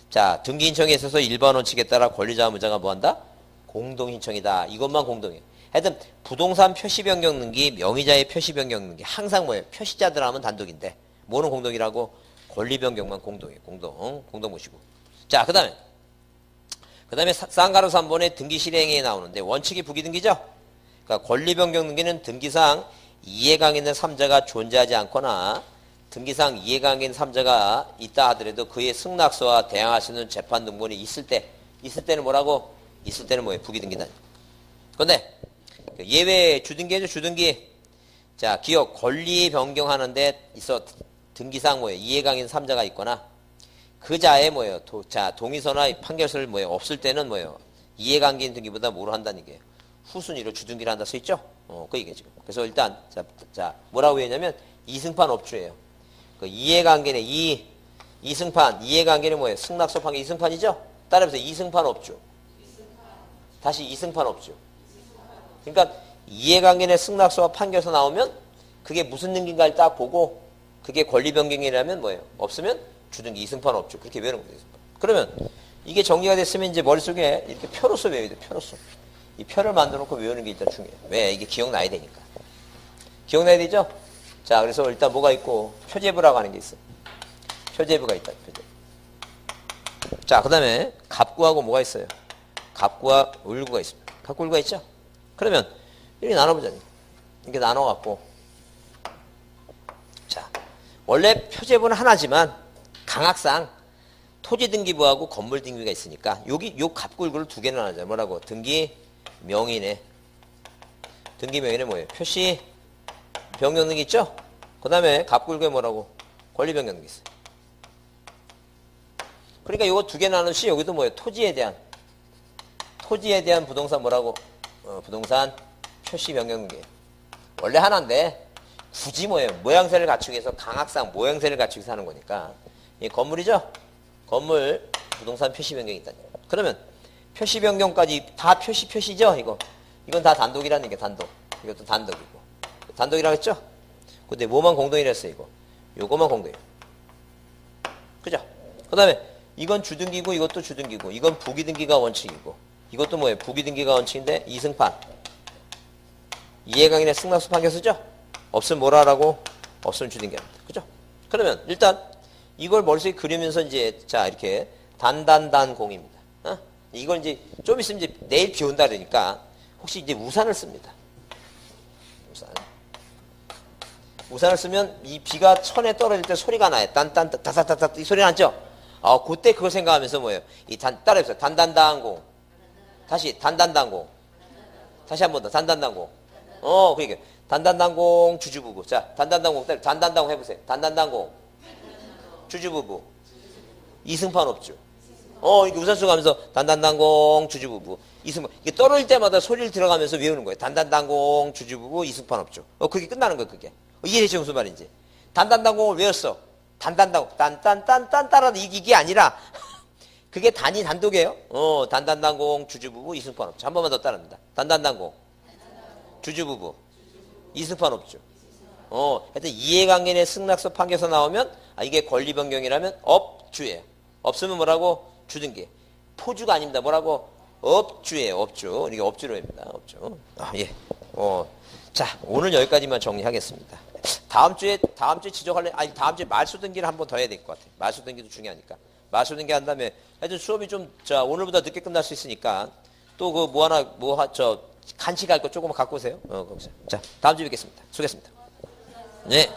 자 등기 신청에 있어서 1번 원칙에 따라 권리자 의무자가 뭐한다? 공동신청이다. 이것만 공동이에요. 하여튼 부동산 표시 변경 등기, 명의자의 표시 변경 등기 항상 뭐예요? 표시자들 하면 단독인데 뭐는 공동이라고? 권리 변경만 공동이에요. 공동 보시고. 자 그 다음에 쌍가루 3번에 등기 실행에 나오는데 원칙이 부기 등기죠? 그러니까 권리 변경 등기는 등기상 이해관계 있는 3자가 존재하지 않거나 등기상 이해관계 있는 3자가 있다 하더라도 그의 승낙서와 대항할 수 있는 재판 등본이 있을 때는 뭐라고? 있을 때는 뭐예요? 부기 등기다. 그런데 예외 주등기죠. 주등기. 자 기억 권리 변경하는데 있어 등기상 뭐예요? 이해관계 있는 3자가 있거나 그 자의 뭐예요? 동의서나 판결서를 뭐예요? 없을 때는 뭐예요? 이해관계인 등기보다 뭐로 한다는 얘기예요? 후순위로 주등기를 한다 써 있죠? 그 얘기예요 지금. 그래서 일단 자 뭐라고 했냐면 이승판 업주예요. 그 이해관계는 이승판 이해관계는 뭐예요? 승낙서 판결 이승판이죠? 따라해서 이승판 업주. 다시 이승판 업주. 그러니까 이해관계의 승낙서와 판결서 나오면 그게 무슨 등기인가를 딱 보고 그게 권리 변경이라면 뭐예요? 없으면 주등기 이승판 업주. 그렇게 외우는 거예요. 그러면 이게 정리가 됐으면 이제 머릿속에 이렇게 표로서 외워야 돼요. 표로서. 이 표를 만들어 놓고 외우는 게 일단 중요해요. 왜? 이게 기억나야 되니까. 기억나야 되죠? 자, 그래서 일단 뭐가 있고, 표제부라고 하는 게 있어요. 표제부가 있다, 표제부. 자, 그 다음에 갑구하고 뭐가 있어요? 갑구와 을구가 있습니다. 갑구, 을구가 있죠? 그러면 이렇게 나눠보자니. 이렇게 나눠갖고, 원래 표제부는 하나지만 강학상 토지 등기부하고 건물 등기부가 있으니까 여기 요 갑굴구를 두 개나 나누자. 뭐라고? 등기 명의네. 등기 명의는 뭐예요? 표시 변경 등기 있죠? 그 다음에 갑굴구에 뭐라고? 권리 변경 등기 있어요. 그러니까 요거 두 개 나누시 여기도 뭐예요? 토지에 대한 부동산 뭐라고? 부동산 표시 변경 등기. 원래 하나인데 굳이 뭐예요? 모양새를 갖추기 위해서 강학상 모양새를 갖추기 위해서 하는 거니까. 이 건물이죠? 건물 부동산 표시 변경이 있다. 그러면 표시 변경까지 다 표시죠? 이건 다 단독이라는 게 단독. 이것도 단독이고. 단독이라고 했죠? 근데 뭐만 공동이랬어요, 이거? 요거만 공동이에요. 그죠? 그 다음에 이건 주등기고 이것도 주등기고 이건 부기등기가 원칙이고 이것도 뭐예요? 부기등기가 원칙인데 이승판. 이해강인의 승낙수 판결서죠? 없으면 뭐라 하라고? 없으면 주등기합니다. 그죠? 그러면 일단 이걸 머릿속에 그리면서 이제 자 이렇게 단단단공입니다. 이걸 이제 좀 있으면 이제 내일 비 온다 그러니까 혹시 이제 우산을 씁니다. 우산을 쓰면 이 비가 천에 떨어질 때 소리가 나요. 딴딴 다사다사 이 소리 나죠? 그때 그걸 생각하면서 뭐예요? 따라해보세요. 단단단공. 다시 단단단공. 다시 한 번 더 단단단공. 그러니까 단단단공 주주부부. 자 단단단공 단단단공 해보세요. 단단단공 주주부부. 이승판 없죠. 이게 우산 쓰고 가면서 단단단공 주주부부. 이승판. 이게 떨어질 때마다 소리를 들어가면서 외우는 거예요. 단단단공 주주부부 이승판 없죠. 그게 끝나는 거예요, 그게. 이해되죠, 무슨 말인지. 단단단공을 외웠어. 단단단공. 딴딴딴딴 따라도 이게 아니라 그게 단독이에요. 단단단공 주주부부 이승판 없죠. 한 번만 더 따라합니다. 단단단공 주주부부 이승판 없죠. 하여튼 이해관계의 승낙서 판결서 나오면 이게 권리 변경이라면 업주예요. 없으면 뭐라고? 주등기. 포주가 아닙니다. 뭐라고? 업주예요. 업주. 이게 업주로 합니다. 업주. 예. 자, 오늘 여기까지만 정리하겠습니다. 다음 주에 지적할래? 다음 주에 말소 등기를 한 번 더 해야 될 것 같아요. 말소 등기도 중요하니까. 말소 등기 한 다음에 하여튼 수업이 자, 오늘보다 늦게 끝날 수 있으니까 또 간식할 거 조금만 갖고 오세요. 자, 다음 주에 뵙겠습니다. 수고했습니다. 네.